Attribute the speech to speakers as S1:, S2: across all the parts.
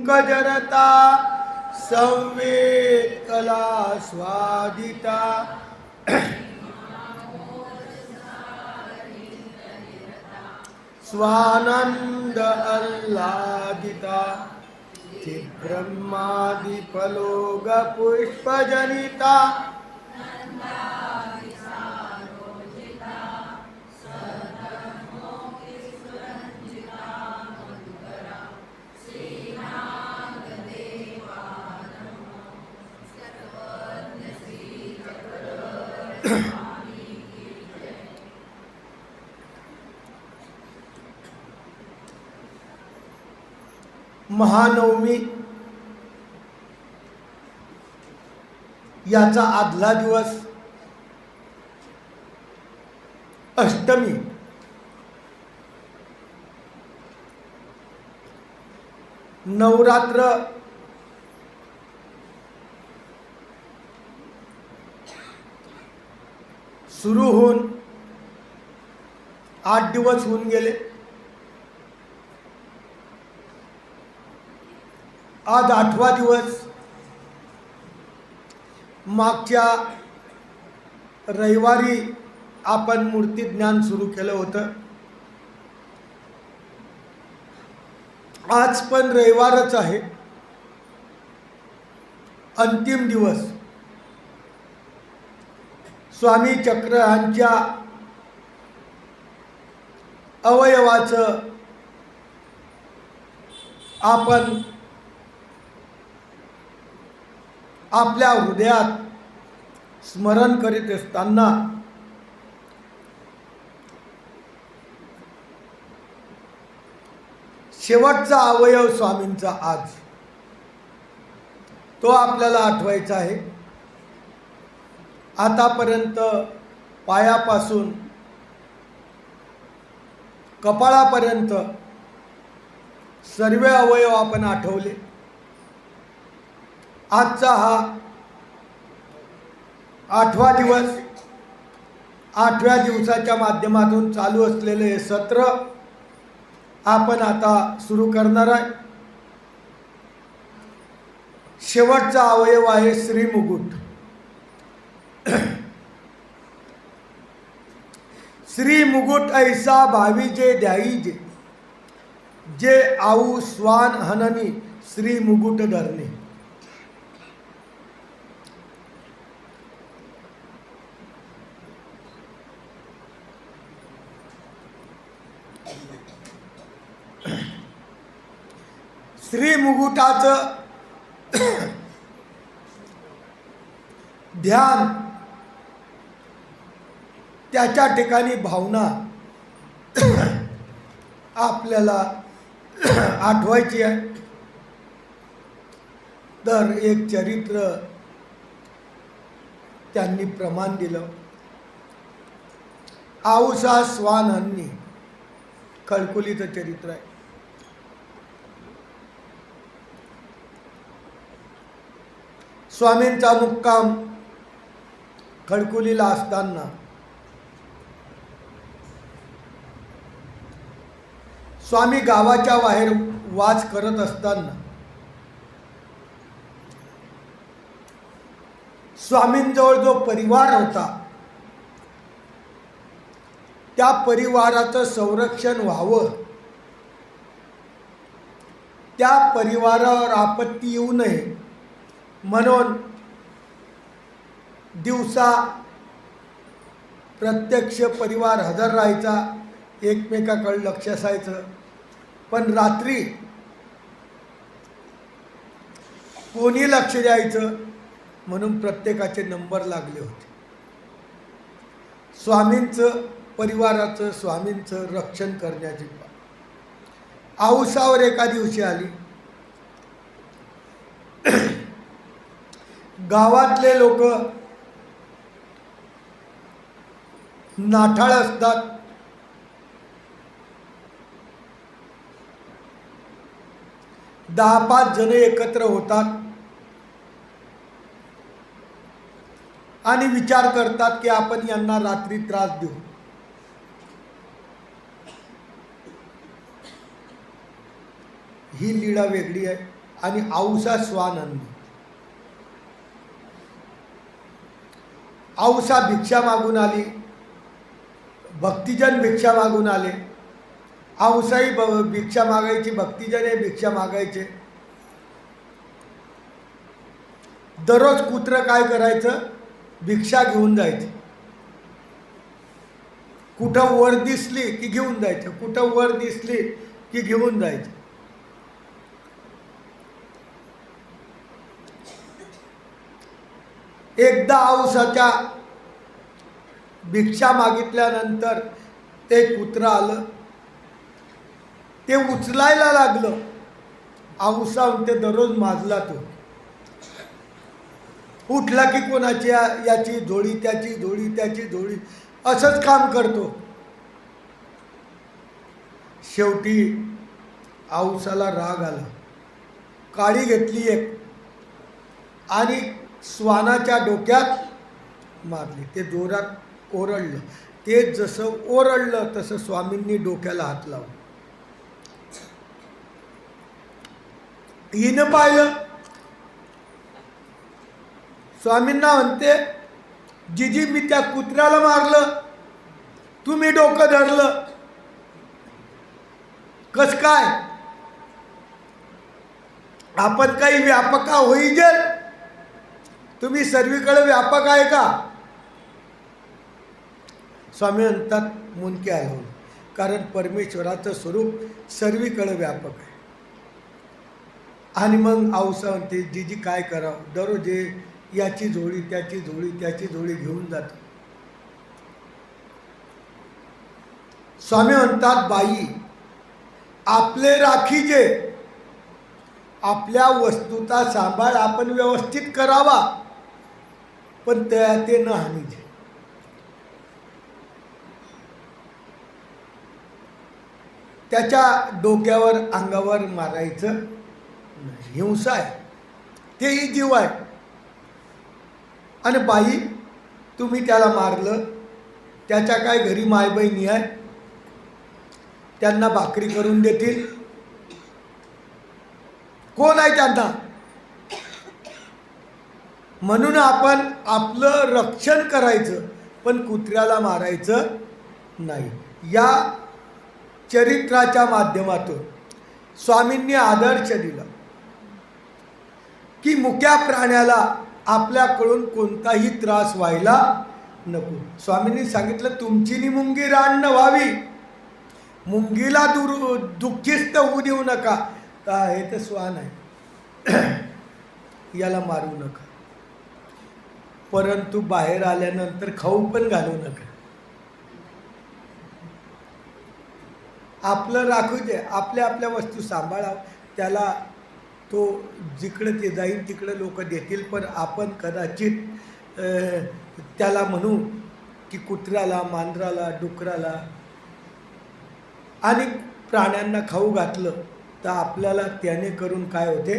S1: पंकजरता संवेद कला स्वादिता स्वानंद आह्लादिता ब्रह्मादि फलोग पुष्पजनिता महानवमी याचा आदला दिवस अष्टमी. नवरात्र सुरू होऊन 8 दिवस होऊन गेले. आज 8वा दिवस. मागच्या रविवारी आपण मूर्ती ज्ञान सुरू केलं होतं. आज पण रविवारच आहे, अंतिम दिवस. स्वामी चक्ररांच्या अवयवाचं आपण आपल्या हृदयात स्मरण करीत असताना शेवटचा अवयव स्वामींचा आज तो आपल्याला आठवायचा आहे. आतापर्यंत पायापासून कपाळापर्यंत सर्व अवयव आपण आठवले. आजचा हा 8वा दिवस. 8व्या दिवसाच्या माध्यमातून चालू असलेले हे सत्र आपण आता सुरू करणार आहे. शेवटचा अवयव आहे श्री मुकुट. श्री मुकुट ऐसा भावी जे द्याईजे, जे आऊ स्वान हननी श्री मुकुट धरणे. श्री मुकुटाचं ध्यान, त्याच्या ठिकाणी भावना आपल्याला आठवायची आहे. तर एक चरित्र त्यांनी प्रमाण दिलं. आऊसा स्वान हन्नी, खळकुलीचं चरित्र आहे. स्वामींचा मुक्काम खडकुलीला असताना स्वामी गावाच्या बाहेर वास करत असताना स्वामींजवळ जो परिवार होता त्या परिवाराचं संरक्षण व्हावं, त्या परिवारावर आपत्ती येऊ नये म्हणून दिवसा प्रत्यक्ष परिवार हजर राहायचा, एकमेकाकडे लक्ष असायचं. पण रात्री कोणी लक्ष द्यायचं म्हणून प्रत्येकाचे नंबर लागले होते. स्वामींचं परिवाराचं, स्वामींचं रक्षण करण्याची औसावर एका दिवशी आली. गावातले लोक नाठाळ असतात. दहा 5 जण एकत्र होतात आणि विचार करतात की आपण यांना रात्री त्रास देऊ. ही लीळा वेगळी आहे. आणि औसा स्वानंद. औसा भिक्षा मागून आली, भक्तिजन भिक्षा मागून आले. औसाही भिक्षा मागायची, भक्तिजन भिक्षा मागायचे. दररोज कुत्रं काय करायचं, भिक्षा घेऊन जायचं. कुठं वर दिसली की घेऊन जायचं, कुठं वर दिसली की घेऊन जायचं. एकदा औसाच्या भिक्षा मागितल्यानंतर ते कुत्रं आलं, ते उचलायला लागलं. औसा म्हणते दररोज माजला तो, उठला की कोणाची याची झोळी, त्याची झोळी, त्याची झोळी, असंच काम करतो. शेवटी औसाला राग आला, काडी घेतली एक आणि श्वानाच्या डोक्यात मारली. ते जोरात ओरडलं. ते जसं ओरडलं तसं स्वामींनी डोक्याला हात लावला. हिनं पाहिलं, स्वामींना म्हणते, जिजी मी त्या कुत्र्याला मारलं, तुम्ही डोकं धरलं, कस काय? आपण काही व्यापका होईजेल, तुम्ही सर्वीकडे व्यापक आहे का? स्वामी म्हणतात मुनके हलवून, कारण परमेश्वराचं स्वरूप सर्वीकडे व्यापक आहे. आणि मग औसा म्हणते, जिजी काय करावं, दररोज याची झोळी, त्याची झोळी, त्याची झोळी घेऊन जातो. स्वामी म्हणतात, बाई आपले राखीजे, आपल्या वस्तूचा सांभाळ आपण व्यवस्थित करावा, पण ते न हानीचे. त्याच्या डोक्यावर अंगावर मारायचं नाही, हिंसा आहे, तेही जीव आहे. आणि बाई तुम्ही त्याला मारलं, त्याच्या काय घरी माय बहिणी आहे, त्यांना भाकरी करून देतील, कोण आहे त्यांना? म्हणून आपण आपलं रक्षण करायचं, पण कुत्र्याला मारायचं नाही. या चरित्राच्या माध्यमातून स्वामींनी आदर्श दिला की मुक्या प्राण्याला आपल्याकडून कोणताही त्रास व्हायला नको. स्वामींनी सांगितलं, तुमची नि मुंगी रान न व्हावी, मुंगीला दुःखीस्त होऊ देऊ नका. हे तर श्वान आहे, याला मारू नका, परंतु बाहेर आल्यानंतर खाऊ पण घालू नका. आपलं राखू दे, आपल्या आपल्या वस्तू सांभाळा. त्याला तो जिकडे ते जाईल तिकडे लोक देतील, पण आपण कदाचित त्याला म्हणू की कुत्र्याला, मांजराला, डुकराला आणि प्राण्यांना खाऊ घातलं तर आपल्याला त्याने करून काय होते,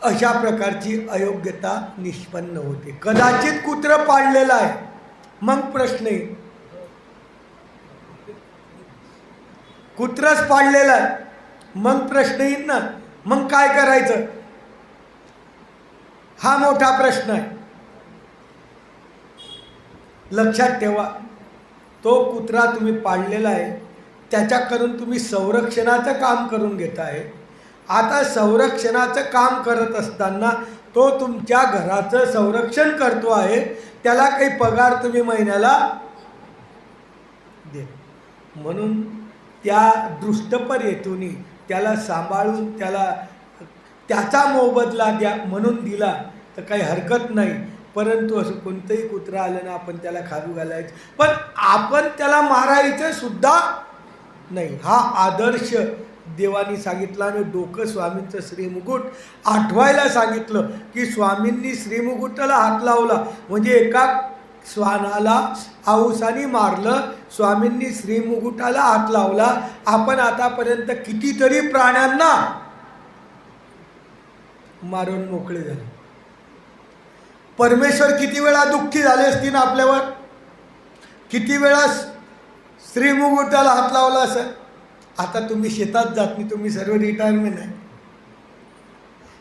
S1: अशा प्रकारची अयोग्यता निष्पन्न होते. कदाचित कुत्रं पाळलेलं आहे, मग प्रश्न येईल. कुत्रंच पाळलेलं आहे, मग प्रश्न येईल ना, मग काय करायचं, हा मोठा प्रश्न आहे. लक्षात ठेवा, तो कुत्रा तुम्ही पाळलेला आहे, त्याच्याकडून तुम्ही संरक्षणाचं काम करून घेत आहे. आता संरक्षणाचं काम करत असताना तो तुमच्या घराचं संरक्षण करतो आहे, त्याला काही पगार तुम्ही महिन्याला दे. म्हणून त्या दृष्टपर हेतूनी त्याला सांभाळून त्याचा मोबदला द्या म्हणून दिला तर काही हरकत नाही. परंतु असं कोणतंही कुत्रा आलं ना आपण त्याला खारू घालायचं, पण आपण त्याला मारायचं सुद्धा नाही. हा आदर्श देवानी सांगितला. आणि डोकं स्वामींचं श्रीमुकुट आठवायला सांगितलं की स्वामींनी श्रीमुकुटाला हात लावला म्हणजे एका श्वानाला औसाने मारलं, स्वामींनी श्रीमुकुटाला हात लावला. आपण आतापर्यंत कितीतरी प्राण्यांना मारून मोकळे झाले. परमेश्वर किती वेळा दुःखी झाले असतील आपल्यावर, किती वेळा श्रीमुकुटाला हात लावला असेल. आता तुम्ही शेतात जात नाही, तुम्ही सर्व रिटायरमेंट आहे,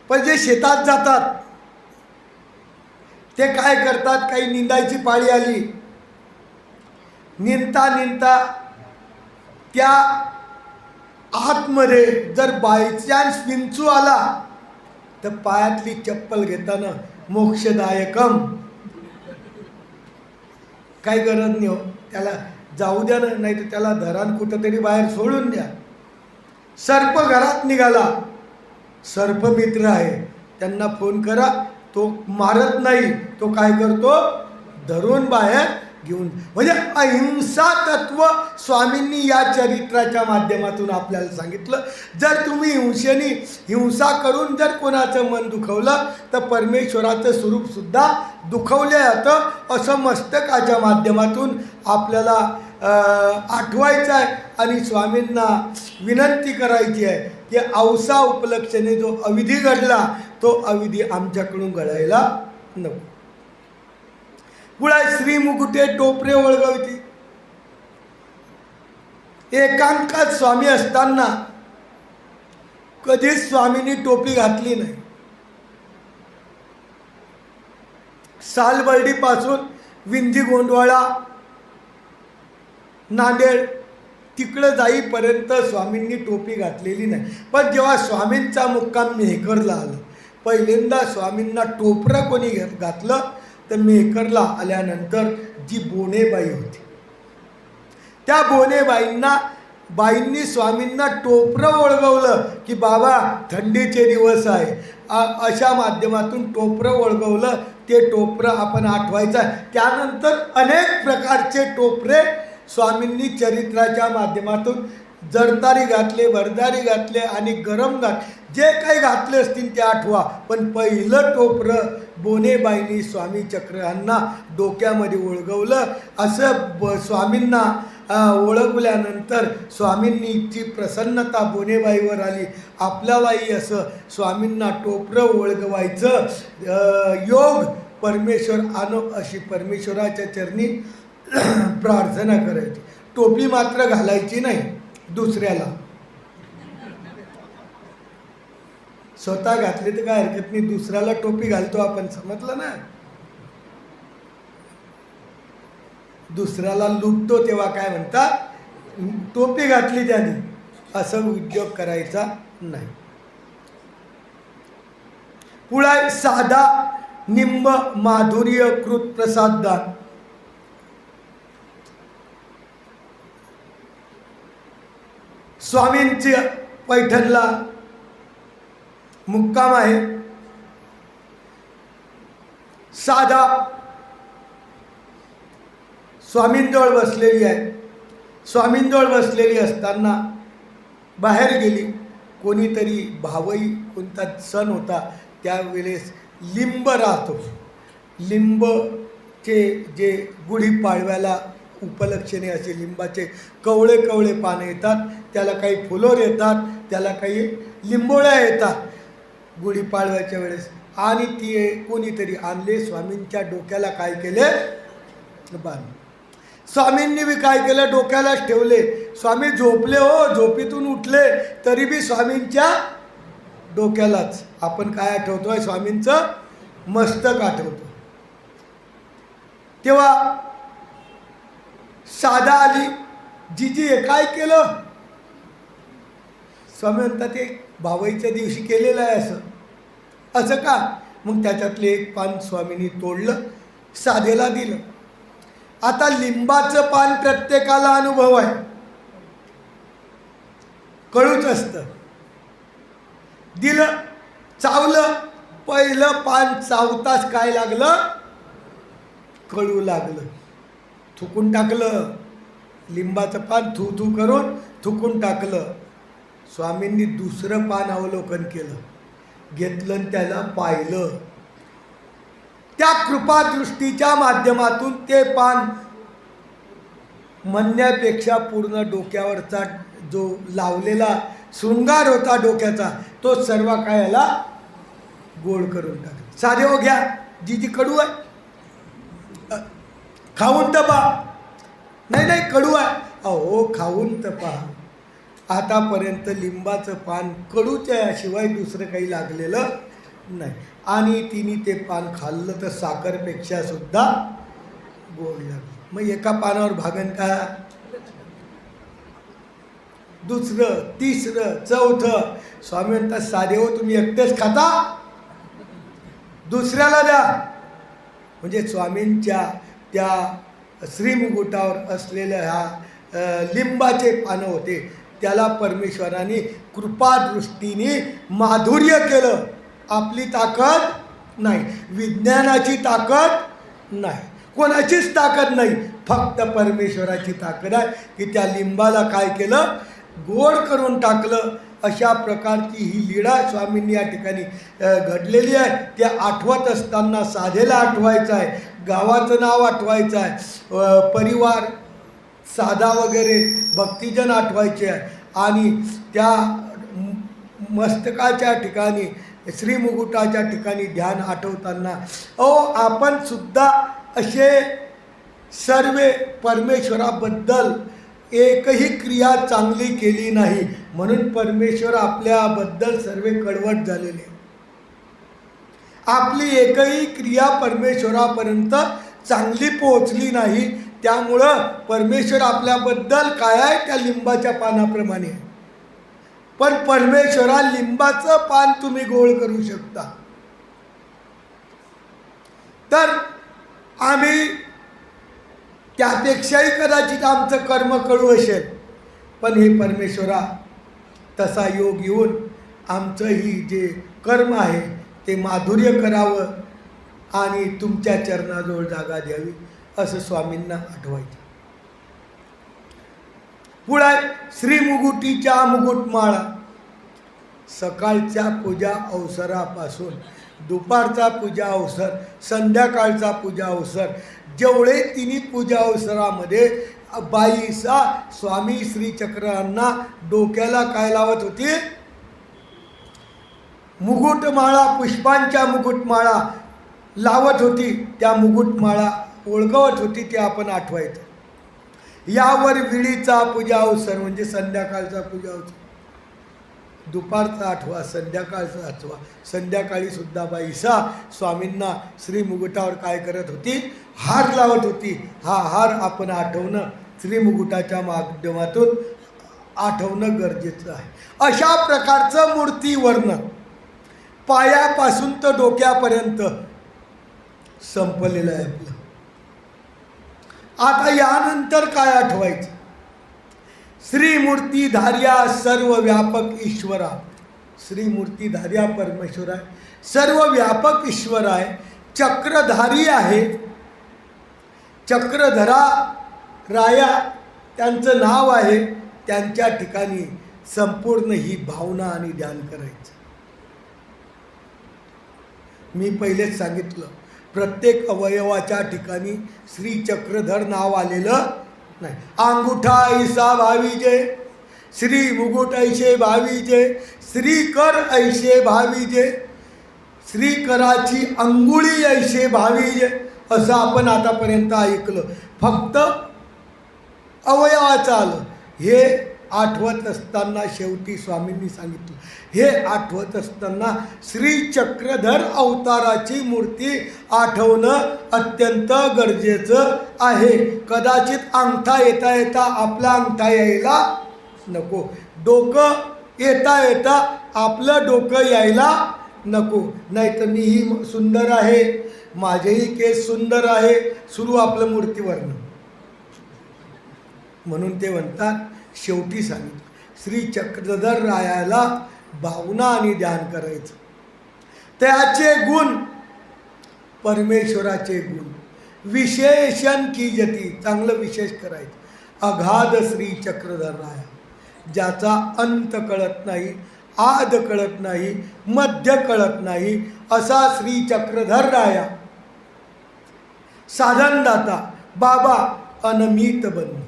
S1: पण जे शेतात जातात ते काय करतात, काही निंदायची पाळी आली, निंदता निंदता त्या आतमध्ये जर बायचान्स विंचू आला तर पायातली चप्पल घेताना मोक्षदायकम, काही गरज नाही हो, त्याला जाऊ द्या ना, नाही तर त्याला धरान कुठंतरी बाहेर सोडून द्या. सर्प घरात निघाला, सर्पमित्र आहे, त्यांना फोन करा, तो मारत नाही, तो काय करतो, धरून बाहेर घेऊन. म्हणजे अहिंसा तत्व स्वामींनी या चरित्राच्या माध्यमातून आपल्याला सांगितलं. जर तुम्ही हिंसा करून जर कोणाचं मन दुखवलं तर परमेश्वराचं स्वरूपसुद्धा दुखवलं जातं, असं मस्तकाच्या माध्यमातून आपल्याला आठवायचं आहे. आणि स्वामींना विनंती करायची आहे की औसा उपलक्षणे जो अविधी घडला तो अविधी आमच्याकडून घडायला नको. पुढे श्री मुकुटे टोपरे ओळगवती. एकांकात स्वामी असताना कधीच स्वामींनी टोपी घातली नाही. सालबर्डीपासून विंधी गोंदवाडा नांदेड तिकडं जाईपर्यंत स्वामींनी टोपी घातलेली नाही. पण जेव्हा स्वामींचा मुक्काम मेहकरला आलं, पहिल्यांदा स्वामींना टोपरं कोणी घातलं तर मेहकरला आल्यानंतर जी बोनेबाई होती, त्या बाईंनी स्वामींना टोपरं ओळगवलं की बाबा थंडीचे दिवस आहे, अशा माध्यमातून टोपरं ओळगवलं. ते टोपरं आपण आठवायचं आहे. त्यानंतर अनेक प्रकारचे टोपरे स्वामींनी चरित्राच्या माध्यमातून जरतारी घातले, भरदारी घातले आणि गरम जे काही घातले असतील ते आठवा. पण पहिलं टोपरं बोनेबाईंनी स्वामी चक्रांना डोक्यामध्ये ओळगवलं. असं स्वामींना ओळखल्यानंतर स्वामींनी ची प्रसन्नता बोनेबाईवर आली. आपल्यालाही असं स्वामींना टोपरं ओळगवायचं योग परमेश्वर आणो, अशी परमेश्वराच्या चरणी प्रार्थना करायची. टोपी मात्र घालायची नाही दुसऱ्याला, स्वतः घातली तर काय हरकत नाही, दुसऱ्याला टोपी घालतो आपण, समजलं ना. दुसऱ्याला लुटतो तेव्हा काय म्हणतात, टोपी घातली त्याने, असं उद्योग करायचा नाही. पुढे साधा निंब माधुर्य कृत प्रसाददान. स्वामींच्या पैठणला मुक्काम आहे. साधा स्वामींजवळ बसलेली आहे. स्वामींजवळ बसलेली असताना बाहेर गेली. कोणीतरी भावई, कोणता सण होता त्यावेळेस लिंब राहतो, लिंबचे जे गुढीपाडव्याला उपलक्षणे असे लिंबाचे कवळे कवळे पानं येतात, त्याला काही फुलोर येतात, त्याला काही लिंबोळ्या येतात गुढीपाडव्याच्या वेळेस. आणि ती कोणीतरी आणले, स्वामींच्या डोक्याला काय केले, बांध. स्वामींनी बी काय केलं, डोक्यालाच ठेवले. स्वामी झोपले हो, झोपेतून उठले तरी बी स्वामींच्या डोक्यालाच. आपण काय आठवतोय, स्वामींचं मस्तक आठवतो. तेव्हा साधा आली, जीजी हे काय केलं. स्वामी म्हणतात ते भावईच्या दिवशी केलेलं आहे. असं का. मग त्याच्यातले एक पान स्वामींनी तोडलं, साधेला दिलं. आता लिंबाचं पान प्रत्येकाला अनुभव आहे, कळूच असतं. दिलं, चावलं, पहिलं पान चावताच काय लागलं, कळू लागलं. थुकून टाकलं, लिंबाचं पान थू थू करून थुकून टाकलं. स्वामींनी दुसरं पान अवलोकन केलं, घेतलं आणि त्याला पाहिलं. त्या कृपादृष्टीच्या माध्यमातून ते पान म्हणण्यापेक्षा पूर्ण डोक्यावरचा जो लावलेला शृंगार होता डोक्याचा, तो सर्व काय याला गोड करून टाकला. साधे हो घ्या, जी कडू आहे, खाऊन तर पहा. नाही नाही कडू आहे. अहो खाऊन तर पहा. आतापर्यंत लिंबाचं पान कडूच्या शिवाय दुसरं काही लागलेलं नाही. आणि तिने ते पान खाल्लं तर साखरपेक्षा सुद्धा गोड लागलं. मग एका पानावर भागन का? दुसरं, तिसरं, चौथं. स्वामी म्हणतात साधे हो, तुम्ही एकटेच खाता, दुसऱ्याला द्या. म्हणजे स्वामींच्या त्या श्रीमुकुटावर असलेल्या ह्या लिंबाचे पानं होते, त्याला परमेश्वराने कृपादृष्टीने माधुर्य केलं. आपली ताकद नाही, विज्ञानाची ताकद नाही, कोणाचीच ताकद नाही, फक्त परमेश्वराची ताकद आहे की त्या लिंबाला काय केलं? गोड करून टाकलं. अशा प्रकारची ही लीळा स्वामींनी या ठिकाणी घडलेली आहे. ते आठवत असताना साधेला आठवायचं आहे, गावाचं नाव आठवायचं आहे, परिवार साधा वगैरे भक्तिजन आठवायचे आहे. आणि त्या मस्तकाच्या ठिकाणी श्रीमुकुटाच्या ठिकाणी ध्यान आठवताना आपण सुद्धा असे सर्व परमेश्वराबद्दल एकही क्रिया चांगली केली नाही, म्हणून परमेश्वर आपल्याबद्दल सर्व कडवट झालेले. आपली एकही क्रिया परमेश्वरापर्यंत चांगली पोहोचली नाही, त्यामुळं परमेश्वर आपल्याबद्दल काय आहे? त्या लिंबाच्या पानाप्रमाणे. पण परमेश्वरा लिंबाचं पान तुम्ही गोड करू शकता. तर आम्ही त्यापेक्षाही कदाचित आमचं कर्म कळू असेल, पण हे परमेश्वरा तसा योग येऊन आमचंही जे कर्म आहे ते माधुर्य करावं आणि तुमच्या चरणाजवळ जागा द्यावी, असं स्वामींना आठवायचं. पुढे श्रीमुकुटीच्या मुकुटमाळा. सकाळच्या पूजा अवसरापासून दुपारचा पूजा अवसर, संध्याकाळचा पूजा अवसर, जेवढे तिन्ही पूजा अवसरामध्ये बाईसा स्वामी श्रीचक्रांना डोक्याला काय लावत होती? मुकुटमाळा, पुष्पांच्या मुकुटमाळा लावत होती. त्या मुकुटमाळा ओळखवत होती, ते आपण आठवायचं. यावर विडीचा पूजा अवसर म्हणजे संध्याकाळचा पूजा अवसर. दुपारचा आठवा, संध्याकाळचा आठवा. संध्याकाळी सुद्धा बाईसा स्वामींना श्रीमुकुटावर काय करत होती? हार लावत होती. हा हार आपण आठवणं, श्रीमुकुटाच्या माध्यमातून आठवणं गरजेचं आहे. अशा प्रकारचं मूर्तीवर्णन पायापासून तर डोक्यापर्यंत संपलेलं आहे आपलं. आता यानंतर काय आठवायचं? श्रीमूर्तीधार्या सर्व व्यापक ईश्वरा. श्रीमूर्तीधार्या परमेश्वर आहे, सर्व व्यापक ईश्वर आहे, चक्रधारी आहे. चक्रधरा राया त्यांचं नाव आहे. त्यांच्या ठिकाणी संपूर्ण ही भावना आणि ध्यान करायचं. मी पहिलेच सांगितलं, प्रत्येक अवयवाच्या ठिकाणी श्री चक्रधर नाव आलेलं नाही. अंगुठा ऐसा भावीजे, श्री मुकुट ऐसे भावीजे, श्री कर ऐसे भावीजे, श्री कराची अंगुळी ऐसे भावीजे, असं आपण आतापर्यंत ऐकलं. फक्त अवयवाचं आलं. हे आठवत असताना शेवटी स्वामींनी सांगितलं, हे आठवत असताना श्री चक्रधर अवताराची मूर्ती आठवणं अत्यंत गरजेचं आहे. कदाचित अंगठा येता येता आपला अंगठा यायला नको, डोकं येता येता आपलं डोकं यायला नको. नाहीतर मीही सुंदर आहे, माझेही केस सुंदर आहे, सुरू आपलं मूर्तीवरनं. म्हणून ते म्हणतात, शेवटी सांगितलं श्री चक्रधर रायाला भावना आणि ध्यान करायचं. त्याचे गुण, परमेश्वराचे गुण, विशेषण कीजती, चांगलं विशेष करायचं. अगाध श्री चक्रधर राया, ज्याचा अंत कळत नाही, आद कळत नाही, मध्य कळत नाही, असा श्री चक्रधर राया. साधनदाता बाबा अनमित बंधू,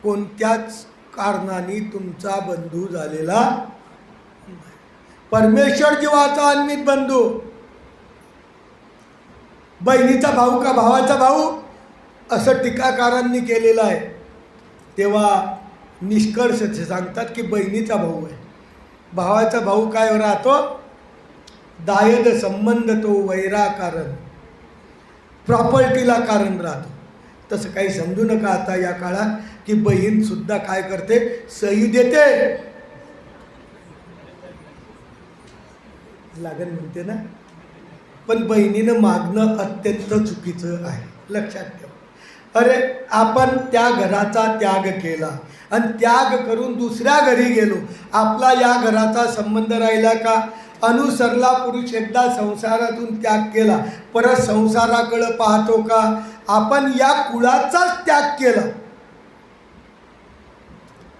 S1: कोणत्याच कारणाने तुमचा बंधू झालेला परमेश्वर जीवाचा अनमित बंधू. बहिणीचा भाऊ का भावाचा भाऊ असं टीकाकारांनी केलेलं आहे. तेव्हा निष्कर्ष सांगतात की बहिणीचा भाऊ आहे. भावाचा भाऊ काय राहतो? दायद संबंध तो वैरा कारण, प्रॉपर्टीला कारण राहतो. तसं काही समजू नका आता या काळात की बहीण सुद्धा काय करते, सही देते. लागण म्हणते ना, पण बहिणीनं मागणं अत्यंत चुकीचं आहे, लक्षात ठेवा. अरे आपण त्या घराचा त्याग केला आणि त्याग करून दुसऱ्या घरी गेलो, आपला या घराचा संबंध राहिला का? अनुसरला पुरुष एकदा संसारातून त्याग केला, परत संसाराकडे पाहतो का? आपण या कुळाचाच त्याग केला,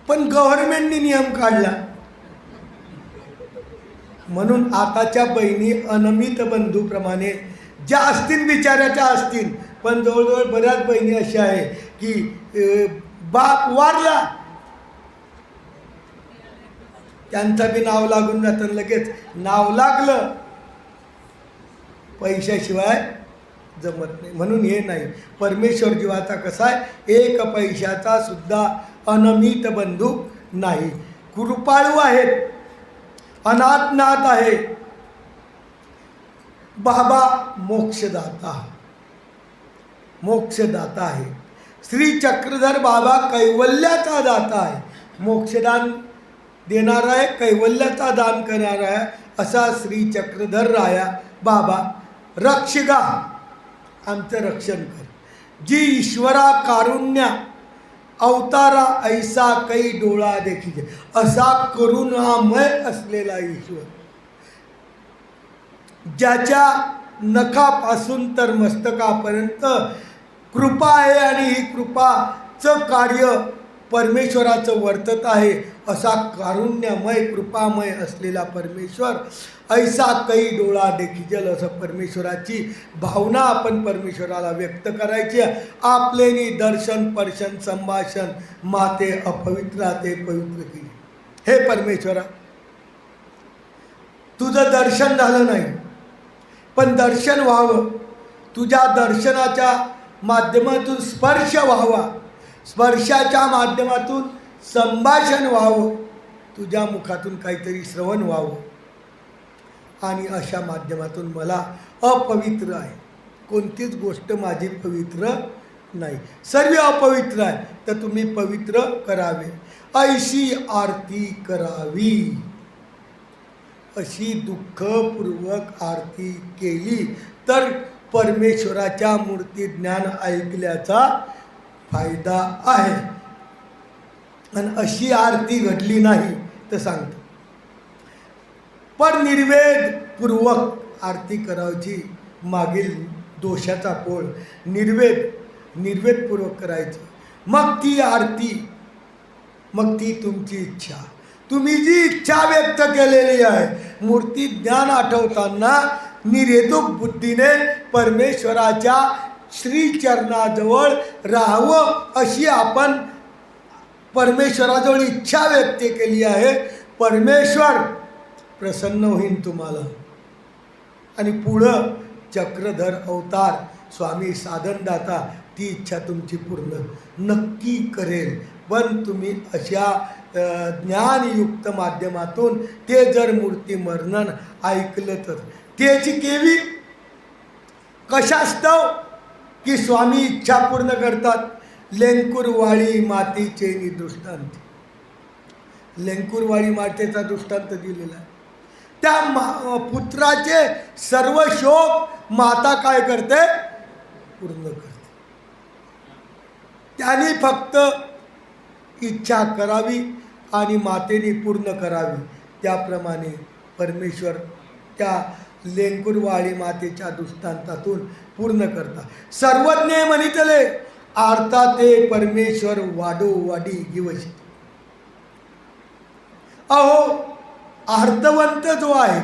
S1: पण गव्हर्नमेंटने नियम काढला म्हणून आताच्या बहिणी अनमित बंधूप्रमाणे ज्या असतील बिचाऱ्याच्या असतील, पण जवळजवळ बऱ्याच बहिणी अशा आहे की बाप वारला त्यांचं बी नाव लागून जातं, लगेच नाव लागलं पैशाशिवाय जमत नाही. म्हणून हे नाही, परमेश्वर जीवाचा कसा आहे, एक पैशाचा सुद्धा अनमित बंधू नाही. कृपाळू आहेत, अनाथनाथ आहे. बाबा मोक्षदाता, मोक्षदाता आहे. श्री चक्रधर बाबा कैवल्याचा दाता आहे, मोक्षदान देणारा आहे, कैवल्याचा दान करणारा आहे. असा श्री चक्रधर राया बाबा रक्षगा, आमचं रक्षण कर. जी ईश्वरा कारुण्या अवतारा ऐसा कै डोळा देखील, असा करुणामय असलेला ईश्वर, ज्याच्या नखापासून तर मस्तकापर्यंत कृपा आहे आणि ही कृपाचं कार्य परमेश्वराचं वर्तत आहे. असा कारुण्यमय कृपामय असलेला परमेश्वर, ऐसा कै डोळा देखील, असं परमेश्वराची भावना आपण परमेश्वराला व्यक्त करायची. आपलेनी दर्शन पर्शन संभाषण माते अपवित्राते पवित्र केली. हे परमेश्वरा, तुझं दर्शन झालं नाही, पण दर्शन व्हावं, तुझ्या दर्शनाच्या माध्यमातून स्पर्श व्हावा, स्पर्शाच्या माध्यमातून संभाषण व्हावं, तुझ्या मुखातून काहीतरी श्रवण व्हावं, आणि अशा माध्यमातून मला अपवित्र आहे, कोणतीच गोष्ट माझी पवित्र नाही, सर्व अपवित्र आहे, तर तुम्ही पवित्र करावे. ऐशी आरती करावी, अशी दुःखपूर्वक आरती केली तर परमेश्वराच्या मूर्ती ज्ञान ऐकल्याचा फायदा आहे. आणि अशी आरती घडली नाही तर सांगतो, पण निर्वेदपूर्वक आरती करायची. मागील दोषाचा पोळ निर्वेदपूर्वक करायचं. मग ती आरती, मग ती तुमची इच्छा, तुम्ही जी इच्छा व्यक्त केलेली आहे, मूर्ती ज्ञान आठवताना निर्हेतुक बुद्धीने परमेश्वराच्या श्रीचरणाजवळ राहावं, अशी आपण परमेश्वराजवळ इच्छा व्यक्त केली आहे. परमेश्वर प्रसन्न होईल तुम्हाला, आणि पुढं चक्रधर अवतार स्वामी साधनदाता ती इच्छा तुमची पूर्ण नक्की करेल. पण तुम्ही अशा ज्ञानयुक्त माध्यमातून ते जर मूर्ती वर्णन ऐकलं तर त्याची केवी कशास्तव की स्वामी इच्छा पूर्ण करतात. लेंकुरवाळी मातीचे दृष्टांत, लेंकुरवाळी मातेचा दृष्टांत दिलेला आहे. त्या पुत्राचे सर्व शोक माता काय करते, पूर्ण करते. त्यांनी फक्त इच्छा करावी आणि मातेने पूर्ण करावी. त्याप्रमाणे परमेश्वर त्या लेंकुरवाळी मातेच्या दृष्टांतातून पूर्ण करता. सर्वज्ञ म्हणितले आर्ता ते परमेश्वर वाडोवाडी गिवशी. अहो, आर्तवंत जो आहे,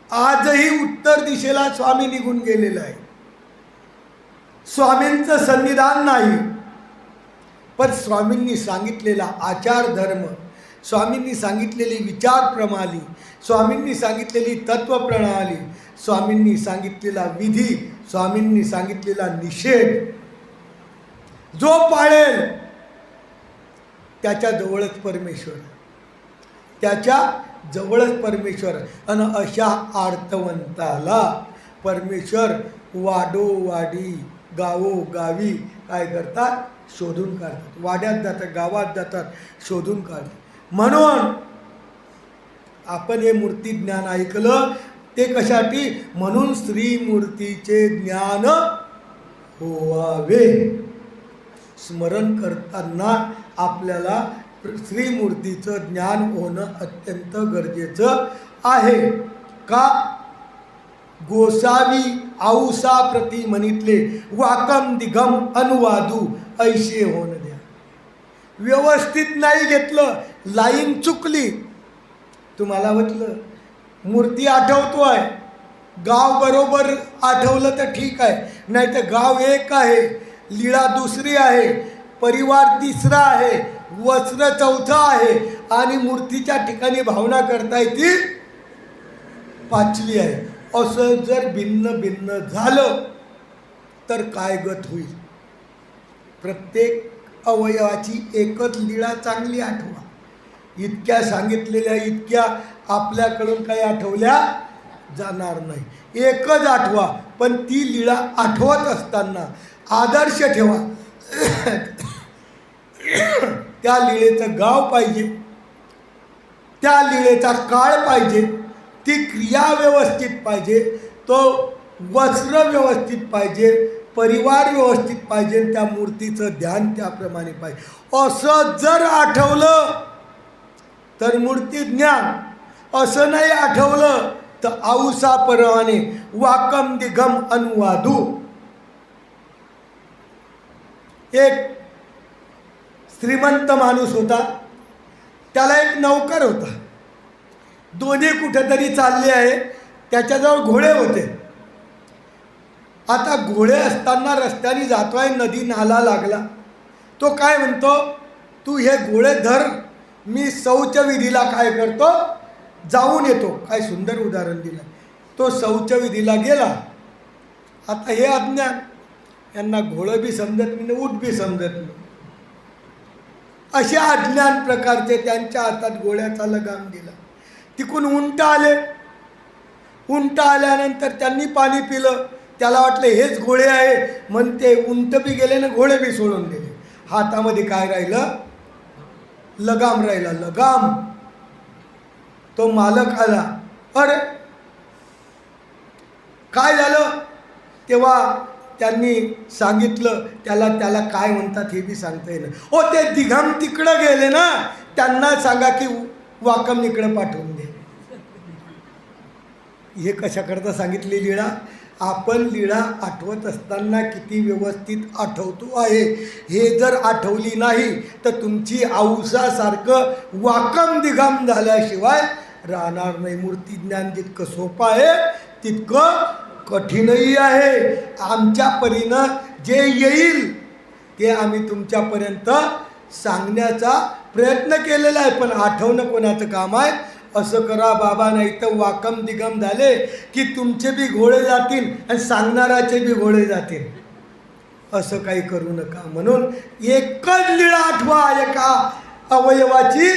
S1: आजही उत्तर दिशेला स्वामी निघून गेलेला आहे. स्वामींचं सन्निधान नाही, पण स्वामींनी सांगितलेला आचार धर्म, स्वामींनी सांगितलेली विचार प्रणाली, स्वामींनी सांगितलेली तत्वप्रणाली, स्वामींनी सांगितलेला विधी, स्वामींनी सांगितलेला निषेध जो पाळेल त्याच्या जवळच परमेश्वर, त्याच्या जवळच परमेश्वर. आणि अशा आर्तवंताला परमेश्वर वाडोवाडी गावोगावी काय करतात, शोधून काढतात. वाड्यात जातात, गावात जातात, शोधून काढतात. म्हणून आपण हे मूर्ती ज्ञान ऐकलं ते कशासाठी, म्हणून श्रीमूर्तीचे ज्ञान होवावे. स्मरण करताना आपल्याला श्रीमूर्तीचं ज्ञान होणं अत्यंत गरजेचं आहे. का, गोसावी औसा प्रति म्हणितले वाकम दिगम अनुवादू ऐशे होण द्या. व्यवस्थित नाही घेतलं, लाईन चुकली, तुम्हाला म्हटलं मूर्ती आठवतोय, गाव बरोबर आठवलं तर ठीक आहे, नाही तर गाव एक आहे, लीळा दुसरी आहे, परिवार तिसरा आहे, वस्त्र चौथा आहे आणि मूर्तीच्या ठिकाणी भावना करताय ती पाचवी आहे. असं जर भिन्न भिन्न झालं तर काय गत होईल. प्रत्येक अवयवाची एकच लीळा चांगली आठवा. इतक्या सांगितलेल्या इतक्या आपल्याकडून काही आठवल्या जाणार नाही. एकच आठवा, पण ती लीळा आठवत असताना आदर्श ठेवा. त्या लीळेचं गाव पाहिजे, त्या लीळेचा काळ पाहिजे, ती क्रिया व्यवस्थित पाहिजे, तो वस्त्र व्यवस्थित पाहिजे, परिवार व्यवस्थित पाहिजे, त्या मूर्तीचं ध्यान त्याप्रमाणे पाहिजे. असं जर आठवलं तर मूर्ती ज्ञान, असं नाही आठवलं तर औसा परवाने वाकम दिगम अनुवादू. एक श्रीमंत माणूस होता, त्याला एक नौकर होता. दोन्ही कुठेतरी चालले आहे, त्याच्याजवळ घोडे होते. आता घोडे असताना रस्त्याने जातोय, नदी नाला लागला. तो काय म्हणतो, तू हे घोडे धर, मी शौचविधीला काय करतो, जाऊन येतो. काय सुंदर उदाहरण दिलं. तो शौचविधीला गेला. आता हे अज्ञान, यांना घोडं बी समजत नाही, ऊट बी समजत नाही. अशा अज्ञान प्रकारचे त्यांच्या हातात घोड्याचा लगाम दिला. तिकून उंट आले. उंट आल्यानंतर त्यांनी पाणी पिलं. त्याला वाटलं हेच घोडे आहे, म्हणते उंट बी गेले ना घोडे बी सोडून दिले. हातामध्ये काय राहिलं, लगाम राहिला. लगाम. तो मालक आला. अरे काय झालं, तेव्हा त्यांनी सांगितलं. त्याला काय म्हणतात हे बी सांगता येईल. ओ ते दिघम तिकडं गेले ना, त्यांना सांगा की वाकम इकडं पाठवून दे. हे कशाकरता सांगितली लीळा, आपण लीळा आठवत असताना किती व्यवस्थित आठवतो आहे हे जर आठवली नाही तर तुमची औसासारखं वाकम दिघम झाल्याशिवाय राहणार नाही. मूर्ती ज्ञान जितकं सोपं आहे तितकं कठीणही आहे. आमच्या परीनं जे येईल ते आम्ही तुमच्यापर्यंत सांगण्याचा प्रयत्न केलेला आहे, पण आठवणं कोणाचं काम आहे. असं करा बाबा, नाही तर वाकम दिगम झाले की तुमचे बी घोडे जातील आणि सांगणाराचे बी घोडे जातील. असं काही करू नका. म्हणून एकच लीळा आठवा, एका अवयवाची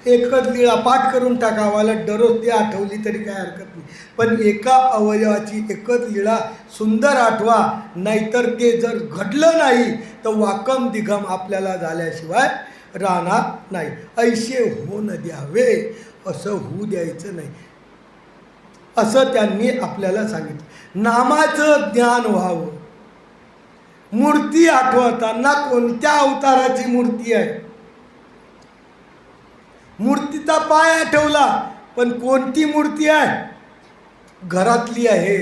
S1: एकच लीळा पाठ करून टाकावाला. दररोज ती आठवली तरी काय हरकत नाही, पण एका अवयवाची एकच लीळा सुंदर आठवा. नाहीतर ते जर घडलं नाही तर वाकम दिगम आपल्याला झाल्याशिवाय राहणार नाही. ऐशे होऊन द्यावे, असं होऊ द्यायचं नाही, असं त्यांनी आपल्याला सांगितलं. नामाचं ज्ञान व्हावं. मूर्ती आठवताना कोणत्या अवताराची मूर्ती आहे, मूर्तीचा पाय आठवला, पण कोणती मूर्ती आहे, घरातली आहे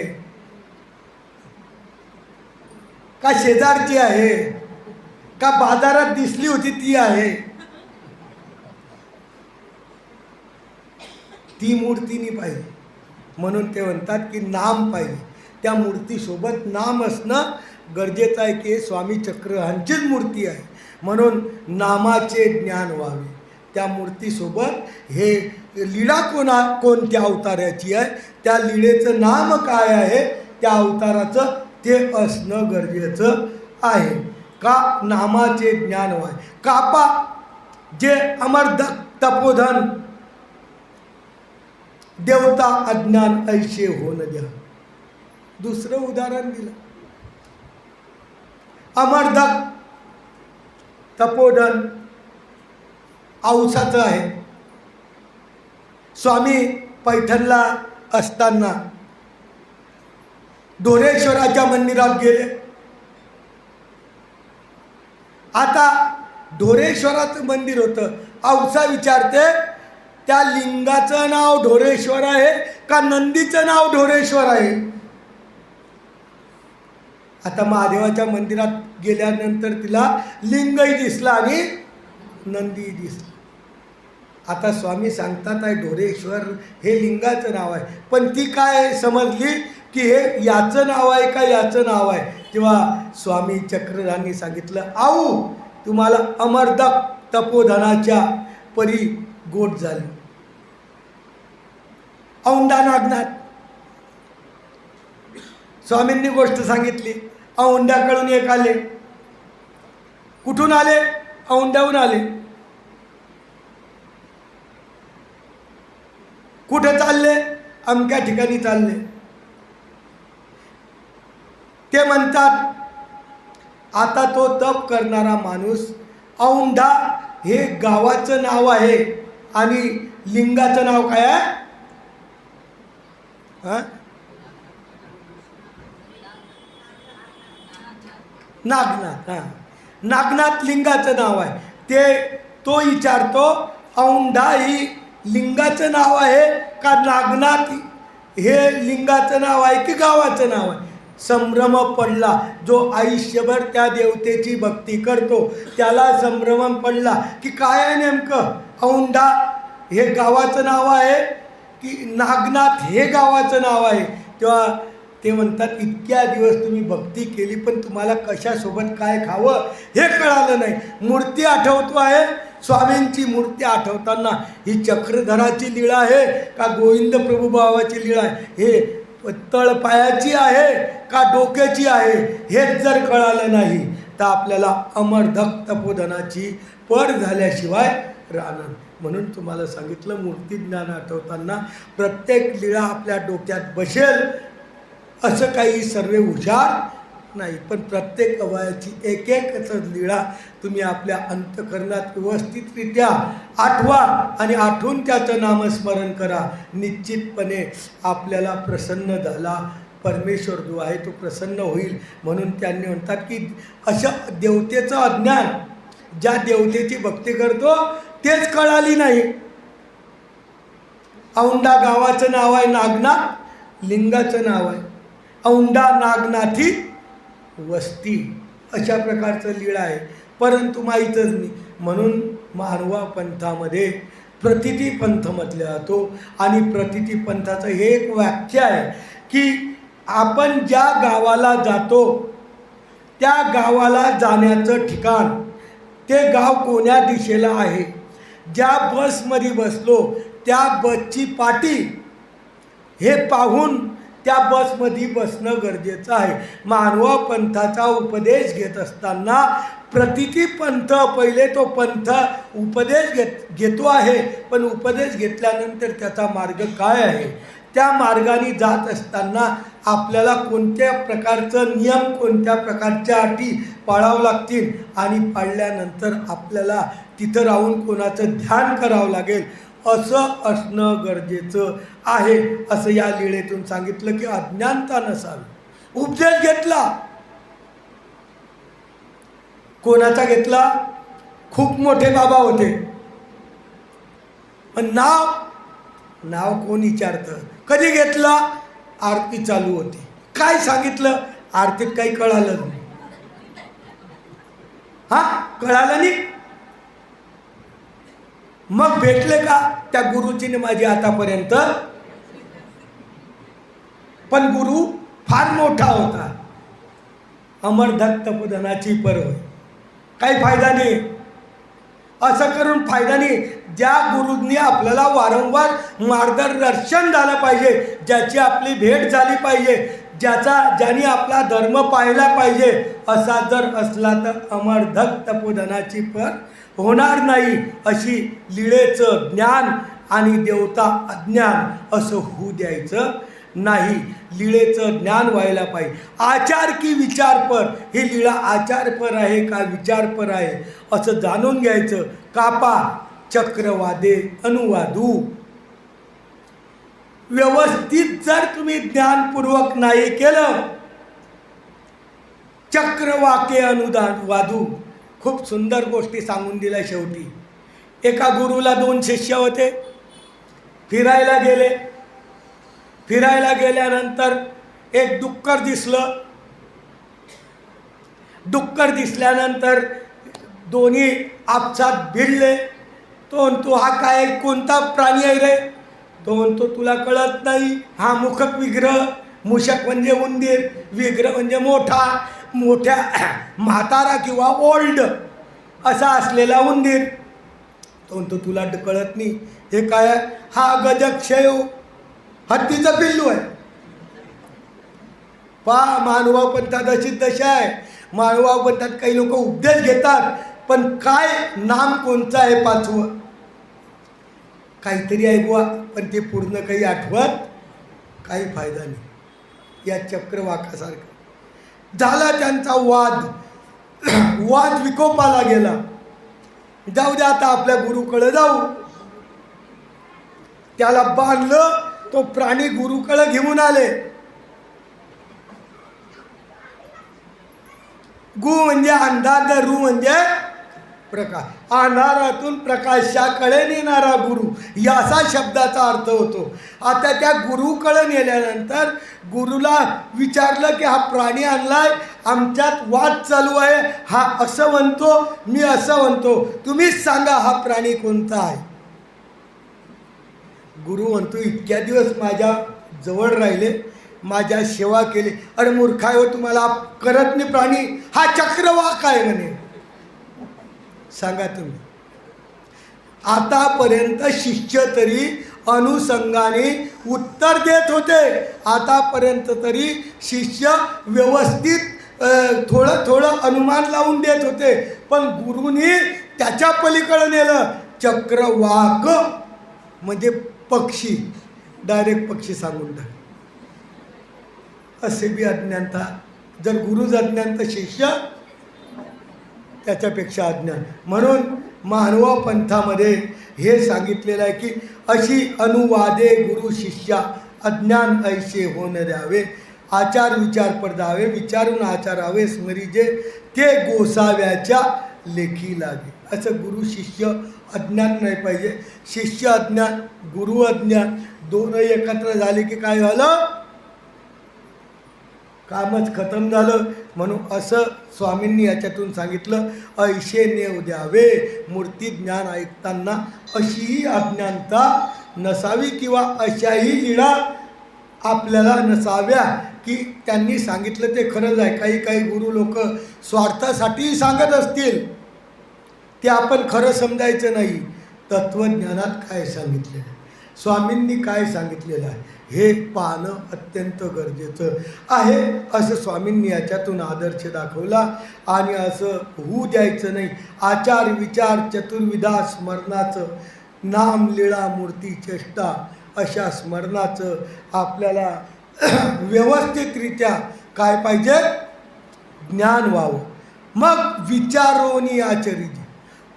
S1: का शेजारची आहे का बाजारात दिसली होती ती आहे, ती मूर्ती नाही पाहिजे. म्हणून ते म्हणतात की नाम पाहिजे. त्या मूर्तीसोबत नाम असणं गरजेचं आहे की स्वामी चक्रहांचीच मूर्ती आहे, म्हणून नामाचे ज्ञान व्हावे. त्या मूर्तीसोबत हे लीळा कोणत्या अवताराची आहे, त्या लीळेचं नाम काय आहे, त्या अवताराचं ते असणं गरजेचं आहे. का नामाचे ज्ञान व्हावे. कापा जे अमर तपोधन देवता अज्ञान ऐशे होन द्या. दुसरं उदाहरण दिलं. अमरदक तपोधन औसाचं आहे. स्वामी पैठणला असताना ढोरेश्वराच्या मंदिरात गेले. आता ढोरेश्वराचं मंदिर होतं. औसा विचारते, त्या लिंगाचं नाव ढोरेश्वर आहे का नंदीचं नाव ढोरेश्वर आहे? आता महादेवाच्या मंदिरात गेल्यानंतर तिला लिंगही दिसला आणि नंदीही दिसला. आता स्वामी सांगतात आहे ढोरेश्वर हे लिंगाचं नाव आहे, पण ती काय समजली की हे याचं नाव आहे का याचं नाव आहे. तेव्हा स्वामी चक्रधानी सांगितलं, आऊ तुम्हाला अमरदक तपोधनाच्या परी गोट झाली. औंढा नागनाथ स्वामींनी गोष्ट सांगितली. औंढ्याकडून एक आले. कुठून आले? औंढ्याहून आले. कुठे चालले? अमक्या ठिकाणी चालले. ते म्हणतात आता तो तप करणारा माणूस, औंढा हे गावाचं नाव आहे आणि लिंगाचं नाव काय आहे? नागनाथ. नागनाथ लिंगाचं नाव आहे. तो विचारतो औंढा ही लिंगाचं नाव आहे का नागनाथ हे लिंगाचं नाव आहे की गावाचं नाव आहे? संभ्रम पडला. जो आयुष्यभर त्या देवतेची भक्ती करतो त्याला संभ्रम पडला की काय आहे नेमकं, औंढा हे गावाचं नाव आहे की नागनाथ हे गावाचं नाव आहे. तेव्हा ते म्हणतात इतक्या दिवस तुम्ही भक्ती केली पण तुम्हाला कशासोबत काय खावं हे कळालं नाही. मूर्ती आठवतो आहे, स्वामींची मूर्ती आठवताना ही चक्रधराची लीळा आहे का गोविंद प्रभू भावाची लीळा आहे, हे तळपायाची आहे का डोक्याची आहे हेच जर कळालं नाही तर आपल्याला अमरदक तपोधनाची पड झाल्याशिवाय राहणार. म्हणून तुम्हाला सांगितलं मूर्ती ज्ञान आठवताना प्रत्येक लीळा आपल्या डोक्यात बसेल असं काही सर्व हुशार नाही, पण प्रत्येक अवयाची एक एकच लीळा तुम्ही आपल्या अंतःकरणात व्यवस्थितरित्या आठवा आणि आठवून त्याचं नामस्मरण करा. निश्चितपणे आपल्याला प्रसन्न झाला परमेश्वर जो आहे तो प्रसन्न होईल. म्हणून त्यांनी म्हणतात की असं देवतेचं अज्ञान, ज्या देवतेची भक्ती करतो तेच कळाली नाही. औंढा गावाचं नाव आहे, नागनाथ लिंगाचं नाव आहे. औंढा नागनाथी वस्ती अशा प्रकारचं लीळा आहे, परंतु माहीतच नाही. म्हणून मानवा पंथामध्ये प्रतिती पंथ म्हटला जातो आणि प्रतिती पंथाचं हे एक वाक्य आहे की आपण ज्या गावाला जातो त्या गावाला जाण्याचं ठिकाण, ते गाव कोण्या दिशेला आहे, ज्या बसमध्ये बसलो त्या बसची पाटी हे पाहून त्या बसमध्ये बसणं गरजेचं आहे. मानवा पंथाचा उपदेश घेत असताना प्रतिती पंथ पहिले तो पंथ उपदेश घेतो आहे, पण उपदेश घेतल्यानंतर त्याचा मार्ग काय आहे, त्या मार्गाने जात असताना आपल्याला कोणत्या प्रकारचं नियम, कोणत्या प्रकारच्या अटी पाळावं लागतील आणि पाळल्यानंतर आपल्याला तिथं राहून कोणाचं ध्यान करावं लागेल असं असणं गरजेचं आहे. असं या लीळेतून सांगितलं की अज्ञानता नसावी. उपदेश घेतला, कोणाचा घेतला? खूप मोठे बाबा होते, पण नाव कोण विचारतं? कधी घेतला? आरती चालू होती. काय सांगितलं? आरतीत काही कळालं नाही. कळालं नाही. मग भेटले का त्या गुरुजीने माझी आतापर्यंत? पण गुरु फार मोठा होता. अमरदक तपोधनाची पर्व, काही फायदा नाही. असं करून फायदा नाही. ज्या गुरुंनी आपल्याला वारंवार मार्गदर्शन झालं पाहिजे, ज्याची आपली भेट झाली पाहिजे, ज्याने आपला धर्म पाहिला पाहिजे, असा जर असला तर अमरदक तपोधनाची पर होणार नाही. अशी लीळेचं ज्ञान आणि देवता अज्ञान असं होऊ द्यायचं नाही. लीळेचं ज्ञान व्हायला पाहिजे. आचार की विचारपर, ही लीळा आचारपर आहे का विचारपर आहे असं जाणून घ्यायचं. कापा चक्रवादे अनुवादू. व्यवस्थित जर तुम्ही ज्ञानपूर्वक नाही केलं, चक्रवाके अनुवादू. खूप सुंदर गोष्टी सांगून दिल्या शेवटी. एका गुरुला 2 शिष्य होते. फिरायला गेले. फिरायला गेल्यानंतर एक डुक्कर दिसलं. डुक्कर दिसल्यानंतर दोन्ही आपसात भिडले. तो म्हणतो हा काय कोणता प्राणी आहे रे? तो म्हणतो तुला कळत नाही, हा मुखक विग्रह. मूषक म्हणजे उंदीर, विग्रह म्हणजे मोठा, मोठ्या म्हातारा किंवा ओल्ड असा असलेला उंदीर. तो म्हणतो तुला कळत नाही, हे काय? हा गजक्षय, हत्तीचं पिल्लू आहे. मानवाव पंथात अशी दशा आहे. मानवाव पंथात काही लोक उपदेश घेतात, पण काय नाम कोणचं आहे 5वं काहीतरी आहे बुवा, पण ते पूर्ण काही आठवत काही फायदा नाही. या चक्रवाकासारखं झाला त्यांचा वाद. वाद विकोपाला गेला. जाऊ द्या आता आपल्या गुरुकडे जाऊ. त्याला बांधलं. तो प्राणी गुरुकडे घेऊन आले. गु म्हणजे अंधार, रू म्हणजे प्रकाश. अंधारातून प्रकाशाकडे नेणारा गुरु, याचा शब्दाचा अर्थ होतो. आता त्या गुरुकडे नेल्यानंतर गुरुला विचारलं की हा प्राणी आणलाय, आमच्यात वाद चालू आहे, हा असं म्हणतो, मी असं म्हणतो, तुम्हीच सांगा हा प्राणी कोणता आहे. गुरु म्हणतो इतक्या दिवस माझ्या जवळ राहिले, माझ्या सेवा केली. अरे मूर्खाय हो, तुम्हाला करत नाही प्राणी, हा चक्रवाक आहे म्हणे. सांगा तुम्ही. आतापर्यंत शिष्य तरी अनुसंगाने उत्तर देत होते. आतापर्यंत तरी शिष्य व्यवस्थित थोडं थोडं अनुमान लावून देत होते, पण गुरुनी त्याच्या पलीकडे नेलं. चक्रवाक म्हणजे पक्षी, डायरेक्ट पक्षी सांगून टाक. असे बी अज्ञानता. जर गुरुच अज्ञान तर शिष्य त्याच्यापेक्षा अज्ञान. म्हणून मानवा पंथामध्ये हे सांगितलेलं आहे की अशी अनुवादे गुरु शिष्या, अज्ञान ऐसे होन द्यावे, आचार विचार पडदावे, विचारून आचारावे, स्मरीजे ते गोसाव्याच्या लेखी लागे. असं गुरु शिष्य अज्ञान नाही पाहिजे. शिष्य अज्ञान, गुरु अज्ञान, दोनही एकत्र झाले की काय झालं? कामच खतम झालं. म्हणून असं स्वामींनी याच्यातून सांगितलं, ऐशे नेव द्यावे. मूर्ती ज्ञान ऐकताना अशीही अज्ञानता नसावी किंवा अशाही लीळा आपल्याला नसाव्या की त्यांनी सांगितलं ते खरंच आहे. काही काही गुरु लोक स्वार्थासाठी सांगत असतील, ते आपण खरं समजायचं नाही. तत्त्वज्ञानात काय सांगितलेलं आहे, स्वामींनी काय सांगितलेलं आहे, हे पाहणं अत्यंत गरजेचं आहे. असं स्वामींनी याच्यातून आदर्श दाखवला. आणि असं होऊ द्यायचं नाही. आचार विचार चतुर्विधा स्मरणाचं, नाम लीळा मूर्ती चेष्टा अशा स्मरणाचं आपल्याला व्यवस्थितरित्या काय पाहिजे? ज्ञान व्हावं. मग विचारोनी आचरित.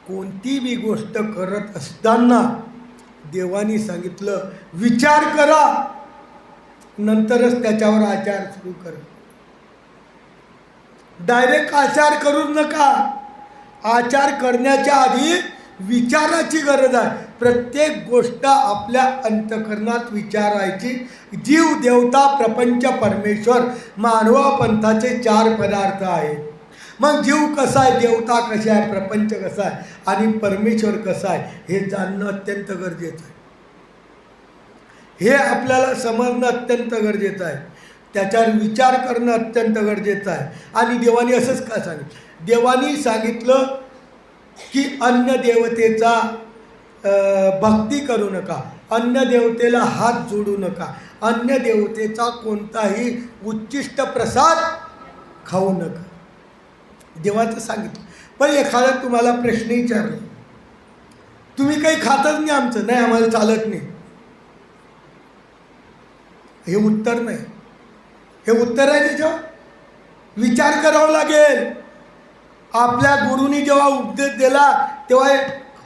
S1: कोणती बी गोष्ट करत असताना देवानी सांगितलं विचार करा, नंतरच त्याच्यावर आचार सुरू करा. डायरेक्ट आचार करू नका. आचार करण्याच्या आधी विचाराची गरज आहे. प्रत्येक गोष्ट आपल्या अंतःकरणात विचारायची. जीव, देवता, प्रपंच, परमेश्वर, मानवा पंथाचे 4 पदार्थ आहेत. मग जीव कसा आहे, देवता कशा आहे, प्रपंच कसा आहे आणि परमेश्वर कसा आहे हे जाणणं अत्यंत गरजेचं आहे. हे आपल्याला समजणं अत्यंत गरजेचं आहे. त्याच्यावर विचार करणं अत्यंत गरजेचं आहे. आणि देवानी असंच का सांगितलं? देवानी सांगितलं की अन्य देवतेचा भक्ती करू नका, अन्य देवतेला हात जोडू नका, अन्य देवतेचा कोणताही उच्चिष्ट प्रसाद खाऊ नका. देवाचं सांगितलं. पण एखादा तुम्हाला प्रश्न विचारला तुम्ही काही खातच नाही आमचं, नाही आम्हाला चालत नाही. हे उत्तर नाही, हे उत्तर आहे त्याच्यावर विचार करावा लागेल. आपल्या गुरुनी जेव्हा उपदेश दिला तेव्हा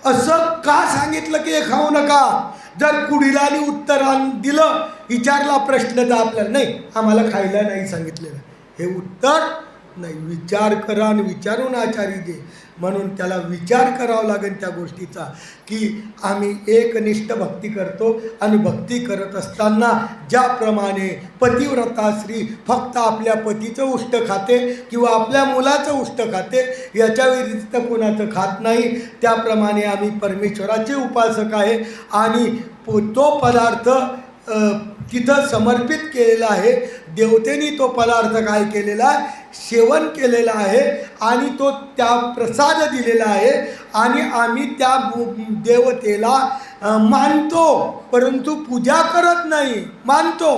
S1: असं का सांगितलं की हे खाऊ नका? जर कुडीलानी उत्तर दिलं, विचारला प्रश्न तर आपल्याला नाही आम्हाला खायला नाही सांगितलेलं, हे उत्तर नाही. विचार करा आणि विचारून आचारी दे. म्हणून त्याला विचार करावा लागेल त्या गोष्टीचा की आम्ही एकनिष्ठ भक्ती करतो आणि भक्ती करत असताना ज्याप्रमाणे पतिव्रता स्त्री फक्त आपल्या पतीचं उष्ट खाते किंवा आपल्या मुलाचं उष्ट खाते, याच्या व्यतिरिक्त कोणाचं खात नाही, त्याप्रमाणे आम्ही परमेश्वराचे उपासक आहे आणि तो पदार्थ तिथं समर्पित केलेला आहे. देवतेने तो पदार्थ काय केलेला आहे, सेवन केलेला आहे आणि तो त्या प्रसाद दिलेला आहे आणि आम्ही त्या देवतेला मानतो परंतु पूजा करत नाही. मानतो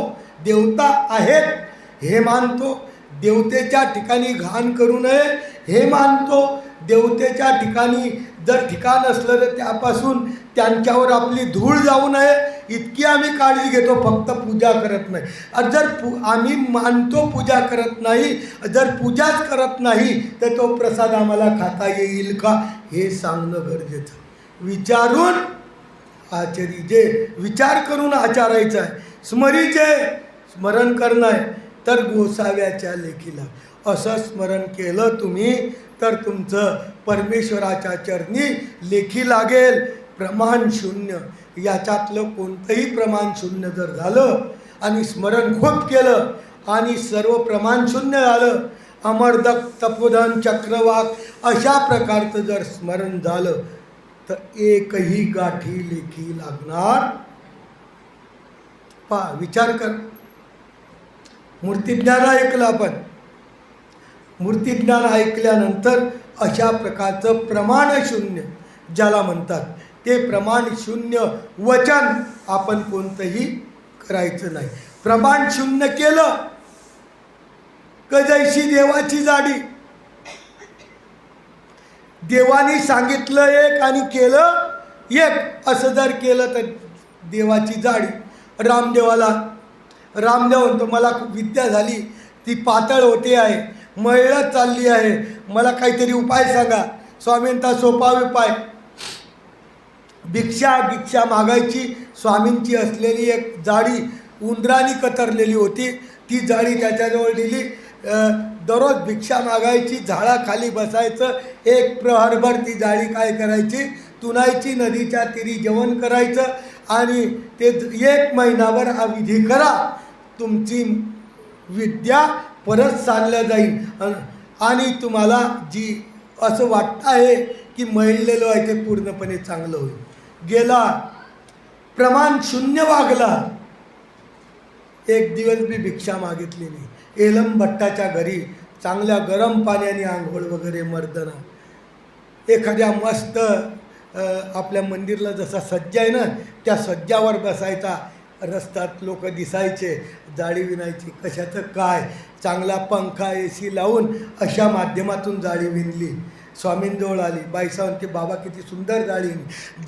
S1: देवता आहेत हे मानतो, देवतेच्या ठिकाणी घाण करू नये हे मानतो, देवतेच्या ठिकाणी जर ठिकाण असलं तर त्यापासून त्यांच्यावर आपली धूळ जाऊ नये इतकी आम्ही काळजी घेतो, फक्त पूजा करत नाही. जर आम्ही मानतो पूजा करत नाही, जर पूजाच करत नाही तर तो प्रसाद आम्हाला खाता येईल का हे सांगणं गरजेचं. विचारून आचरीजे, विचार करून आचारायचं आहे. स्मरीचे, स्मरण करणं आहे. तर गोसाव्याच्या लेखीला असं स्मरण केलं तुम्ही तर तुमचं परमेश्वराच्या चरणी लेखी लागेल. प्रमाण शून्य, याच्यातलं कोणतंही प्रमाण शून्य जर झालं आणि स्मरण खूप केलं आणि सर्व प्रमाण शून्य झालं, अमरदक तपोधन चक्रवाक अशा प्रकारचं जर स्मरण झालं तर एकही गाठी लेखी लागणार. पहा, विचार कर. मूर्तिज्ञान ऐकलं आपण, मूर्तिज्ञान ऐकल्यानंतर अशा प्रकारचं प्रमाण शून्य ज्याला म्हणतात ते प्रमाण शून्य वचन आपण कोणतंही करायचं नाही. प्रमाण शून्य केलं क जैशी देवाची जाडी. देवानी सांगितलं एक आणि केलं एक, असं जर केलं तर देवाची जाडी. रामदेव म्हणतो मला विद्या झाली, ती पातळ होते आहे, मळत चालली आहे, मला काहीतरी उपाय सांगा. स्वामींचा सोपा उपाय, भिक्षा मागायची. स्वामींची असलेली एक जाळी उंदराने कतरलेली होती, ती जाळी त्याच्याजवळ दिली. दररोज भिक्षा मागायची, झाडाखाली बसायचं, एक प्रहरभर ती जाळी काय करायची, तुनायची, नदीच्या तीरी जेवण करायचं आणि ते 1 महिनाभर हा विधी करा, तुमची विद्या परत चालल्या जाईल आणि तुम्हाला जी असं वाटतं आहे की मैललेलं आहे ते पूर्णपणे चांगलं होईल. गेला, प्रमाण शून्य वागला. एक दिवस मी भिक्षा मागितली नाही. एलम भट्टाच्या घरी चांगल्या गरम पाण्याने आंघोळ वगैरे, मर्दना एखाद्या मस्त आपल्या मंदिरला जसा सज्जा आहे ना त्या सज्जावर बसायचा. रस्त्यात लोक दिसायचे, जाळी विणायची, कशाचं काय, चांगला पंखा AC लावून अशा माध्यमातून जाळी विणली. स्वामींजवळ आली, बाईसा म्हणते बाबा किती सुंदर जाळी,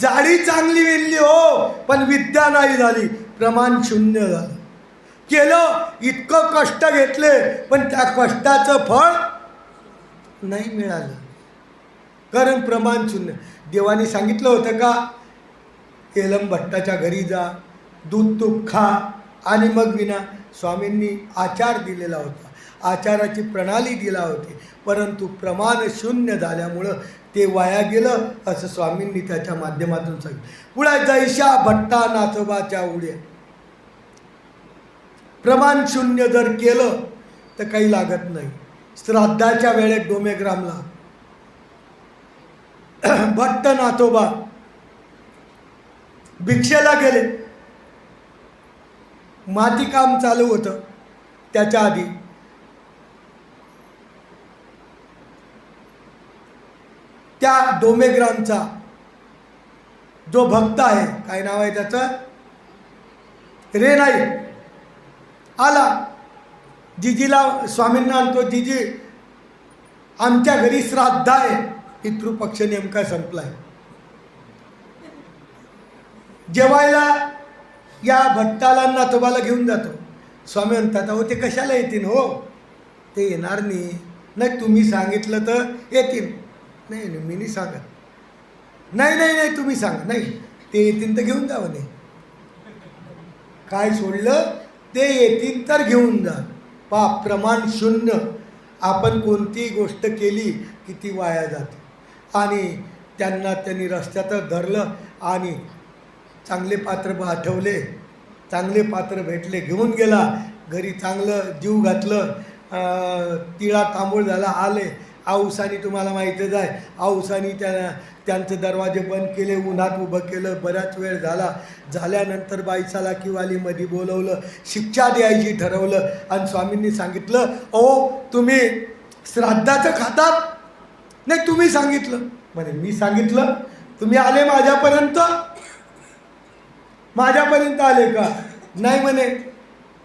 S1: जाळी चांगली विणली हो पण विद्या नाही झाली, प्रमाण शून्य झालं. केलं, इतकं कष्ट घेतले पण त्या कष्टाचं फळ नाही मिळालं, कारण प्रमाण शून्य. देवानी सांगितलं होतं का एलम भट्टाच्या घरी जा, दूध तूप खा आणि मग विना. स्वामींनी आचार दिलेला होता, आचाराची प्रणाली दिला होती, परंतु प्रमाण शून्य झाल्यामुळं ते वाया गेलं असं स्वामींनी त्याच्या माध्यमातून सांगितलं. पुढे जैशा भट्टा नाथोबाच्या उड्या. प्रमाण शून्य जर केलं तर काही लागत नाही. श्राद्धाच्या वेळेत डोमेग्रामला भट्ट नाथोबा भिक्षेला गेले. मातीकाम चालू होतं त्याच्या आधी. त्या डोमेग्रामचा जो भक्त आहे, काय नाव आहे त्याचं, रेनाई, आला. जिजीला स्वामींना आणतो, जिजी आमच्या घरी श्राद्ध आहे, पितृपक्ष नेमका संपलाय. जेवायला या भट्टाला नाथोबाला घेऊन जातो. स्वामी म्हणतात अहो ते कशाला येतील हो, ते येणार नाही. नाही तुम्ही सांगितलं तर येतील. नाही नाही मी नाही सांगत. नाही नाही नाही तुम्ही सांगा. नाही ते येतील तर घेऊन जावं. नाही काय सोडलं, ते येतील तर घेऊन जा. पाप प्रमाण शून्य. आपण कोणतीही गोष्ट केली की ती वाया जाते. आणि त्यांनी रस्त्यातच धरलं आणि चांगले पात्र आठवले, चांगले पात्र भेटले, घेऊन गेला घरी, चांगलं जीव घातलं, तिळा तांबूळ झाला, आले. आऊसानी तुम्हाला माहीतच आहे, आऊसानी त्यांचे दरवाजे बंद केले, उन्हात उभं केलं, बराच वेळ झाल्यानंतर बाईसाला किवालीमध्ये बोलवलं, शिक्षा द्यायची ठरवलं. आणि स्वामींनी सांगितलं अहो तुम्ही श्राद्धाचं खातात. नाही तुम्ही सांगितलं. म्हणे मी सांगितलं, तुम्ही आले माझ्यापर्यंत आले का. नाही म्हणे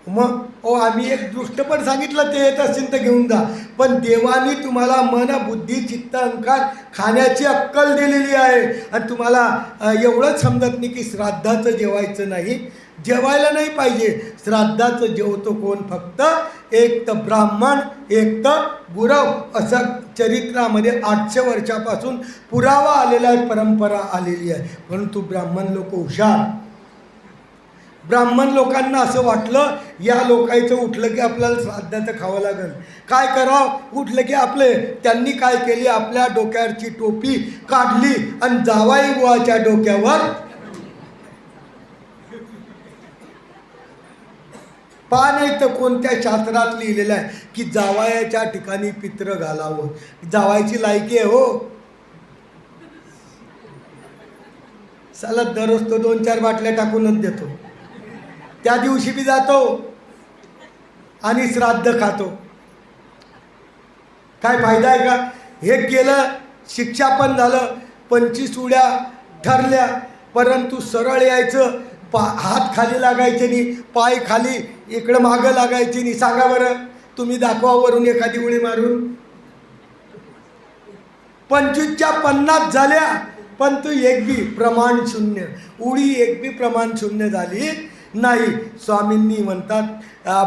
S1: मग आम्ही एक दृष्ट पण सांगितलं, ते येत असेल तर घेऊन जा. पण देवानी तुम्हाला मन बुद्धी चित्त अहंकार खाण्याची अक्कल दिलेली आहे. आणि तुम्हाला एवढंच समजत नाही की श्राद्धाचं जेवायचं नाही, जेवायला नाही पाहिजे. श्राद्धाचं जेवतो कोण, फक्त एक तर ब्राह्मण एक तर गुरव. असं चरित्रामध्ये 800 वर्षापासून पुरावा आलेला आहे, परंपरा आलेली आहे. परंतु ब्राह्मण लोक हुशार. ब्राह्मण लोकांना असं वाटलं या लोकांचं उठलं की आपल्याला श्राद्धाचं खावं लागेल. काय करावं, उठलं की त्यांनी काय केली, आपल्या डोक्यावरची टोपी काढली आणि जावाई बुवाच्या डोक्यावर नाही तर कोणत्या शास्त्रात लिहिलेलं आहे की जावायाच्या ठिकाणी पित्र घालावं. जावायची लायकी आहे हो. साला दररोज तो 2-4 बाटल्या टाकूनच देतो. त्या दिवशी बी जातो आणि श्राद्ध खातो. काय फायदा आहे का. हे केलं, शिक्षा पण झालं, 25 उड्या ठरल्या. परंतु सरळ यायचं, हात खाली लागायचे नाही, पाय खाली इकडं मागं लागायचे नाही. सांगा बरं, तुम्ही दाखवा वरून एखादी उडी मारून. 25च्या 50 झाल्या, पण तू एक बी प्रमाण शून्य. उडी एक बी प्रमाण शून्य झाली नाही. स्वामींनी म्हणतात,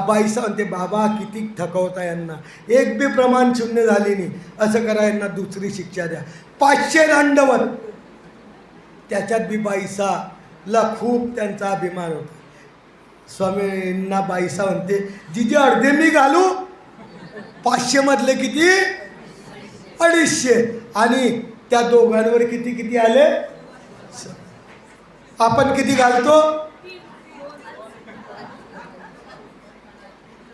S1: बाईसा म्हणते बाबा किती थकवता यांना, एक बी प्रमाण शून्य झाली नाही. असं करा, यांना दुसरी शिक्षा द्या. 500 दंडवत. त्याच्यात बी बाईसाला खूप त्यांचा अभिमान होता. स्वामींना बाईसा म्हणते जिजे अर्धे मी घालू. 500 मधले किती, 250. आणि त्या दोघांवर किती आले. आपण किती घालतो.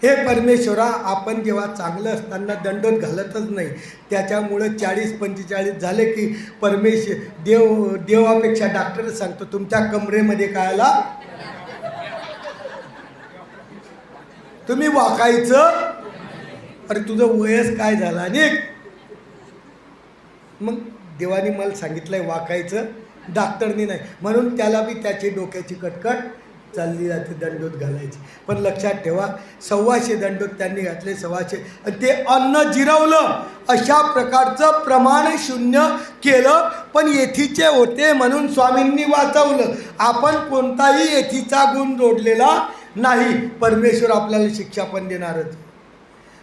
S1: हे परमेश्वरा, आपण जेव्हा चांगलं असताना दंडोत घालतच नाही. त्याच्यामुळं 40-45 झाले की देवापेक्षा डॉक्टरच सांगतो तुमच्या कमरेमध्ये काय आला. तुम्ही वाकायचं. अरे तुझं वयस काय झालं. आणि मग देवानी मला सांगितलंय वाकायचं, डॉक्टरनी नाही. म्हणून त्याला बी त्याची डोक्याची कटकट चालली जाते दंडोत घालायची. पण लक्षात ठेवा, 125 दंडोत त्यांनी घातले. 125 ते अन्न जिरवलं. अशा प्रकारचं प्रमाण शून्य केलं. पण येथीचे होते म्हणून स्वामींनी वाचवलं. आपण कोणताही येथीचा गुण जोडलेला नाही. परमेश्वर आपल्याला शिक्षा पण देणारच.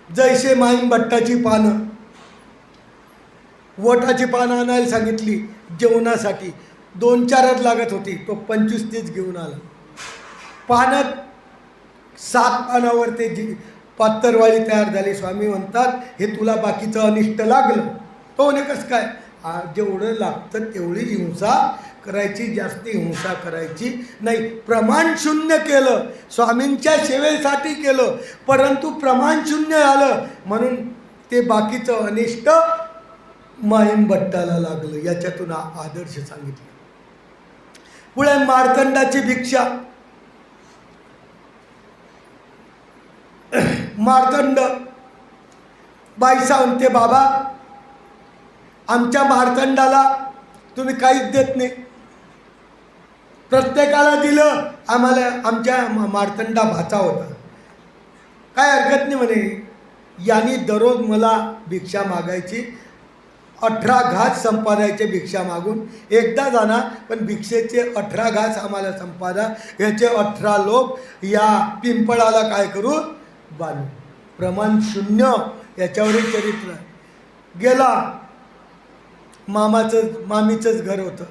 S1: जैसे माईन भट्टाची पानं, वटाची पानं आणायला सांगितली जेवणासाठी, 2-4च लागत होती, तो 25-30 घेऊन आला. पानं 7 पानावर ते पातरवाळी तयार झाली. स्वामी म्हणतात हे तुला बाकीचं अनिष्ट लागलं. तो म्हणे कसं काय. जेवढं लागतं तेवढी हिंसा करायची, जास्ती हिंसा करायची नाही. प्रमाण शून्य केलं, स्वामींच्या सेवेसाठी केलं, परंतु प्रमाण शून्य झालं म्हणून ते बाकीचं अनिष्ट माहीम भट्टाला लागलं. याच्यातून आदर्श सांगितलं. पुढे मार्तंडाची भिक्षा. मार्तंड बाईसा म्हणते बाबा आमच्या मार्तंडाला तुम्ही काहीच देत नाही. प्रत्येकाला दिलं, आम्हाला आमच्या मार्तंडा भाचा होता. काय हरकत नाही म्हणे. यांनी दररोज मला भिक्षा मागायची. 18 घास संपादायचे भिक्षा मागून. एकदा जाणार पण भिक्षेचे 18 घास आम्हाला संपादा, याचे 18 लोक या पिंपळाला काय करू बांधू. प्रमाण शून्य याच्यावरील चरित्र आहे. गेला मामीचंच घर होतं.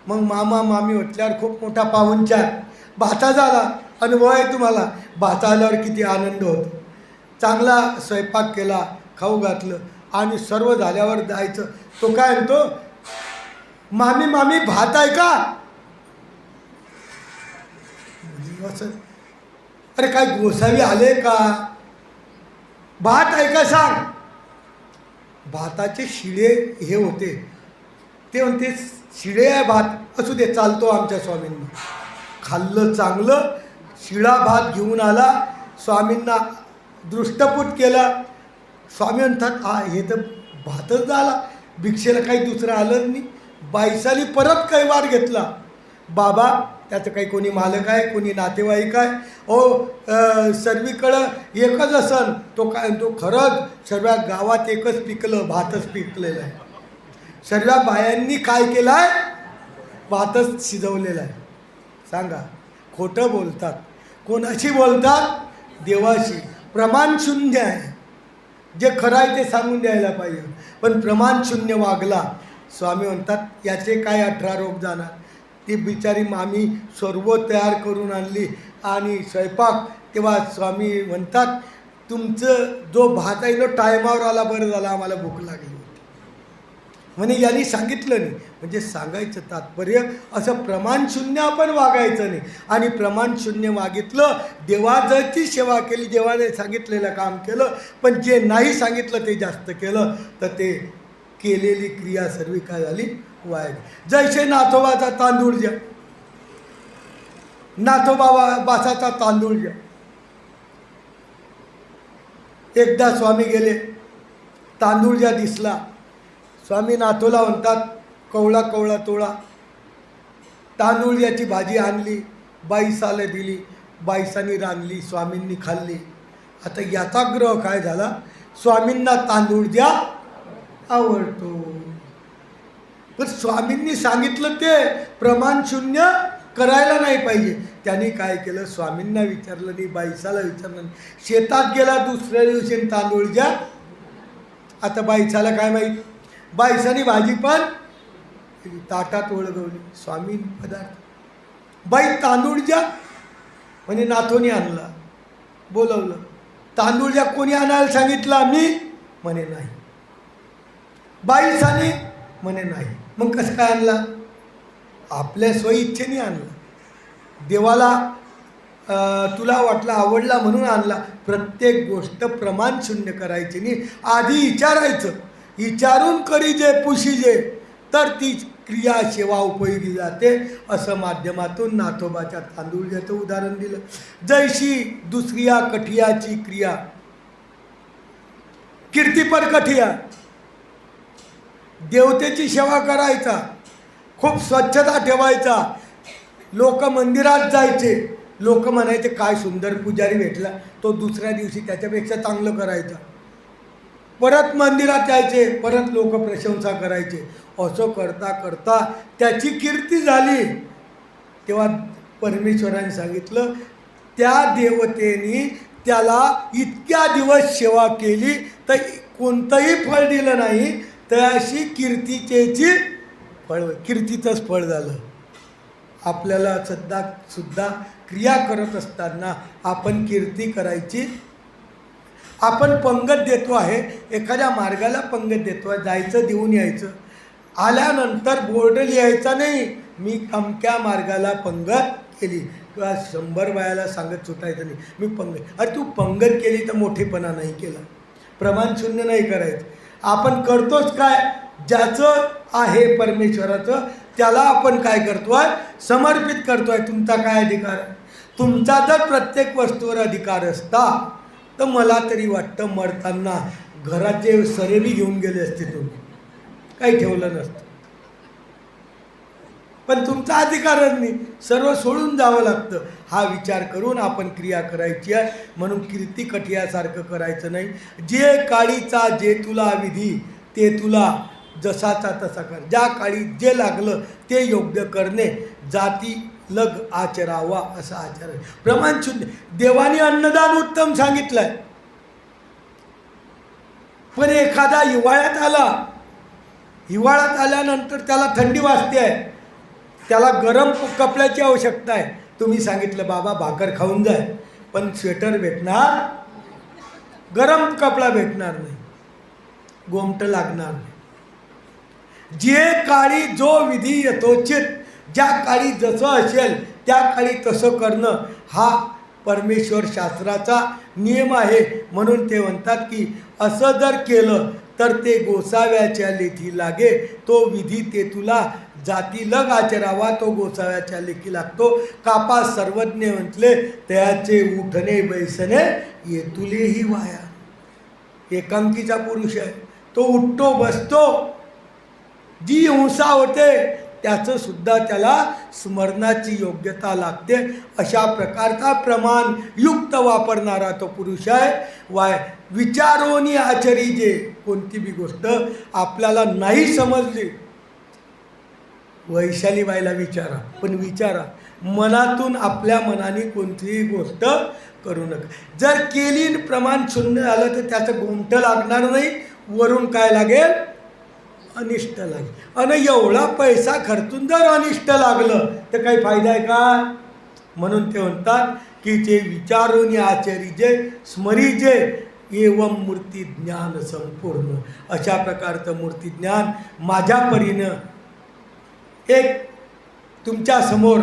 S1: मग मामा मामी म्हटल्यावर खूप मोठा पाहुणचार. भाता झाला, अनुभव आहे तुम्हाला. भाता आल्यावर किती आनंद होतो. चांगला स्वयंपाक केला, खाऊ घातलं आणि सर्व झाल्यावर जायचं. तो काय म्हणतो, मामी मामी भात आहे का. असं अरे काय गोसावी आले का, भात आहे का सांग. भाताचे शिळे हे होते, ते म्हणते शिळे आहे भात, असू दे चालतो आमच्या स्वामींना. खाल्लं चांगलं, शिळा भात घेऊन आला, स्वामींना दृष्टपूट केला. स्वामी म्हणतात हा हे तर भातच झाला, भिक्षेला काही दुसरं आलंच नाही. बाईसाली परत कैवार घेतला. बाबा त्याचं काही कोणी मालक आहे, कोणी नातेवाईक आहे, सर्वीकडं एकच असन. तो काय तो खरंच सर्व गावात एकच पिकलं, भातच पिकलेलं आहे. सर्व बायांनी काय केलं आहे, भातच शिजवलेला आहे. सांगा खोटं बोलतात. कोणाशी बोलतात, देवाशी. प्रमाण शून्य आहे. जे खरं आहे ते सांगून द्यायला पाहिजे, पण प्रमाण शून्य वागला. स्वामी म्हणतात याचे काय 18 रोग जाणार. ती बिचारी मामी सर्व तयार करून आणली आणि स्वयंपाक. तेव्हा स्वामी म्हणतात तुमचं जो भात आहे तो टायमावर आला, बरं झाला, आम्हाला भूक लागली होती. म्हणे यांनी सांगितलं नाही. म्हणजे सांगायचं तात्पर्य असं प्रमाण शून्य आपण वागायचं नाही. आणि प्रमाण शून्य वागितलं, देवाची सेवा केली, देवाने सांगितलेलं काम केलं, पण जे नाही सांगितलं ते जास्त केलं, तर ते केलेली क्रिया सर्व काय झाली, वाया. जैसे नाथोबाचा तांदूळ ज्या, नाथोबाचा तांदूळ ज्या. एकदा स्वामी गेले, तांदूळ ज्या दिसला. स्वामी नाथोला म्हणतात कवळा कवळा तोळा. तांदूळ याची भाजी आणली, बाईसाला दिली, बाईसानी रांधली, स्वामींनी खाल्ली. आता याचा ग्रह काय झाला, स्वामींना तांदूळ ज्या आवडतो. पण स्वामींनी सांगितलं ते प्रमाण शून्य करायला नाही पाहिजे. त्यांनी काय केलं, स्वामींना विचारलं नाही, बाईसाला विचारलं नाही. शेतात गेला दुसऱ्या दिवशी तांदूळ ज्या. आता बाईसाला काय माहीत, बाईसानी भाजी पण ताटात ओळगवली, स्वामी पदार्थ. बाई तांदूळ ज्या म्हणजे नाथोनी आणला, बोलवलं. तांदूळ ज्या कोणी आणायला सांगितला, मी म्हणे नाही. बाईसानी म्हणे नाही. मग कसं काय आणला, आपल्या स्वइच्छेने आणला. देवाला तुला वाटला आवडला म्हणून आणला. प्रत्येक गोष्ट प्रमाण शून्य करायची नाही, आधी विचारायचं. विचारून करी जे पुशी जे, तर ती क्रिया सेवा उपयोगी जाते. असं माध्यमातून नाथोबाच्या तांदूळाचं उदाहरण दिलं. जैशी दुसऱ्या कठियाची क्रिया, कीर्तिपर कठिया. देवतेची सेवा करायचा, खूप स्वच्छता ठेवायचा. लोक मंदिरात जायचे, लोक म्हणायचे काय सुंदर पुजारी भेटला, तो दुसऱ्या दिवशी त्याच्यापेक्षा चांगलं करायचा. परत मंदिरात जायचे, परत लोक प्रशंसा करायचे. असं करता करता त्याची कीर्ती झाली. तेव्हा परमेश्वराने सांगितलं त्या देवतेने त्याला इतक्या दिवस सेवा केली तर कोणतंही फळ दिलं नाही, तर अशी कीर्तीचेची फळ, कीर्तीचंच फळ झालं. आपल्याला सुद्धा क्रिया करत असताना आपण कीर्ती करायची. आपण पंगत देतो आहे, एखाद्या मार्गाला पंगत देतो आहे, जायचं देऊन यायचं. आल्यानंतर बोर्ड लिहायचा नाही, मी अमक्या मार्गाला पंगत केली, किंवा 100 बायाला सांगत सुटायचं नाही मी पंगत. अरे तू पंगत केली तर मोठेपणा नाही केला, प्रमाण शून्य नाही करायचं. आपण करतोच काय, ज्याचं आहे परमेश्वराचं त्याला आपण काय करतो आहे, समर्पित करतो आहे. तुमचा काय अधिकार आहे. तुमचा जर प्रत्येक वस्तूवर अधिकार असता तर मला तरी वाटतं मरताना घराचे सरेबी घेऊन गेले असते, तुम्ही काही ठेवलं नसतं. पण तुमचा अधिकारच नाही, सर्व सोडून जावं लागतं. हा विचार करून आपण क्रिया करायची आहे. म्हणून कीर्ती कठियासारखं करायचं नाही. जे काळीचा जे तुला विधी ते तुला जसाचा तसा कर. ज्या काळी जे लागलं ते योग्य करणे, जाती लग आचरावा असा आचार आहे. प्रमाण शून्य. देवाने अन्नदान उत्तम सांगितलं आहे, पण एखादा हिवाळ्यात आल्यानंतर त्याला थंडी वाजते आहे, त्याला गरम कपड्याची आवश्यकता आहे. तुम्ही सांगितलं बाबा भाकर खाऊन जाय, पण स्वेटर भेटणार, गरम कपडा भेटणार नाही, गोमटं लागणार नाही. जे काळी जो विधी यथोचित, ज्या काळी जसं असेल त्या काळी तसं करणं हा परमेश्वर शास्त्राचा नियम आहे. म्हणून ते म्हणतात की असं जर केलं तर ते गोसाव्याच्या लेखी लागे, तो विधी ते तुला जाती लग आचरावा, तो गोसाव्याच्या लेखी लागतो. कापा सर्वज्ञ म्हटले त्याचे उठणे बैसणे येतुलेही वाया. एकांकीचा पुरुष आहे, तो उठतो बसतो, जी हिंसा होते त्याचं सुद्धा त्याला स्मरणाची योग्यता लागते. अशा प्रकारचा प्रमाण युक्त वापरणारा तो पुरुष आहे. विचारोनी आचरी जे, कोणती बी गोष्ट आपल्याला नाही समजली, वैशालीबाईला विचारा, पण विचारा मनातून, आपल्या मनाने कोणतीही गोष्ट करू नका. जर केली प्रमाण शून्य झालं तर त्याचं गोमटं लागणार नाही, वरून काय लागेल, अनिष्ट लागेल. आणि एवढा पैसा खर्चून जर अनिष्ट लागलं तर काही फायदा आहे का? म्हणून ते म्हणतात की जे विचारून आचरिजे स्मरीजे एवं मूर्ती ज्ञान संपूर्ण. अशा प्रकारचं मूर्ती ज्ञान माझ्या परीनं एक तुमच्या समोर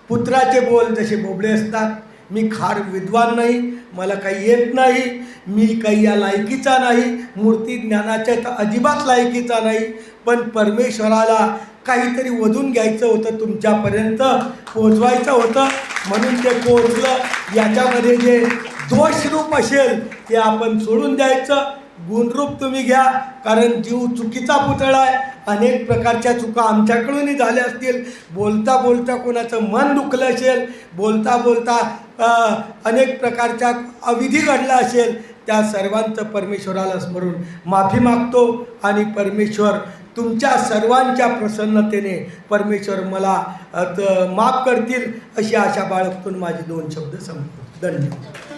S1: पुत्राचे बोल जसे बोबडे असतात. मी खार विद्वान नाही, मला काही येत नाही, मी काही या लायकीचा नाही, मूर्ती ज्ञानाच्या तर अजिबात लायकीचा नाही, पण परमेश्वराला काहीतरी वधून घ्यायचं होतं, तुमच्यापर्यंत पोचवायचं होतं, म्हणून ते पोचलं. याच्यामध्ये जे दोषरूप असेल ते आपण सोडून द्यायचं, गुणरूप तुम्ही घ्या. कारण जीव चुकीचा पुतळा आहे. अनेक प्रकारच्या चुका आमच्याकडूनही झाल्या असतील, बोलता बोलता कोणाचं मन दुखलं असेल, बोलता बोलता अनेक प्रकारच्या अविधी घडला असेल, त्या सर्वांचं परमेश्वराला स्मरून माफी मागतो. आणि परमेश्वर तुमच्या सर्वांच्या प्रसन्नतेने परमेश्वर मला माफ करतील अशी आशा बाळगून माझे 2 शब्द संपतो. धन्यवाद.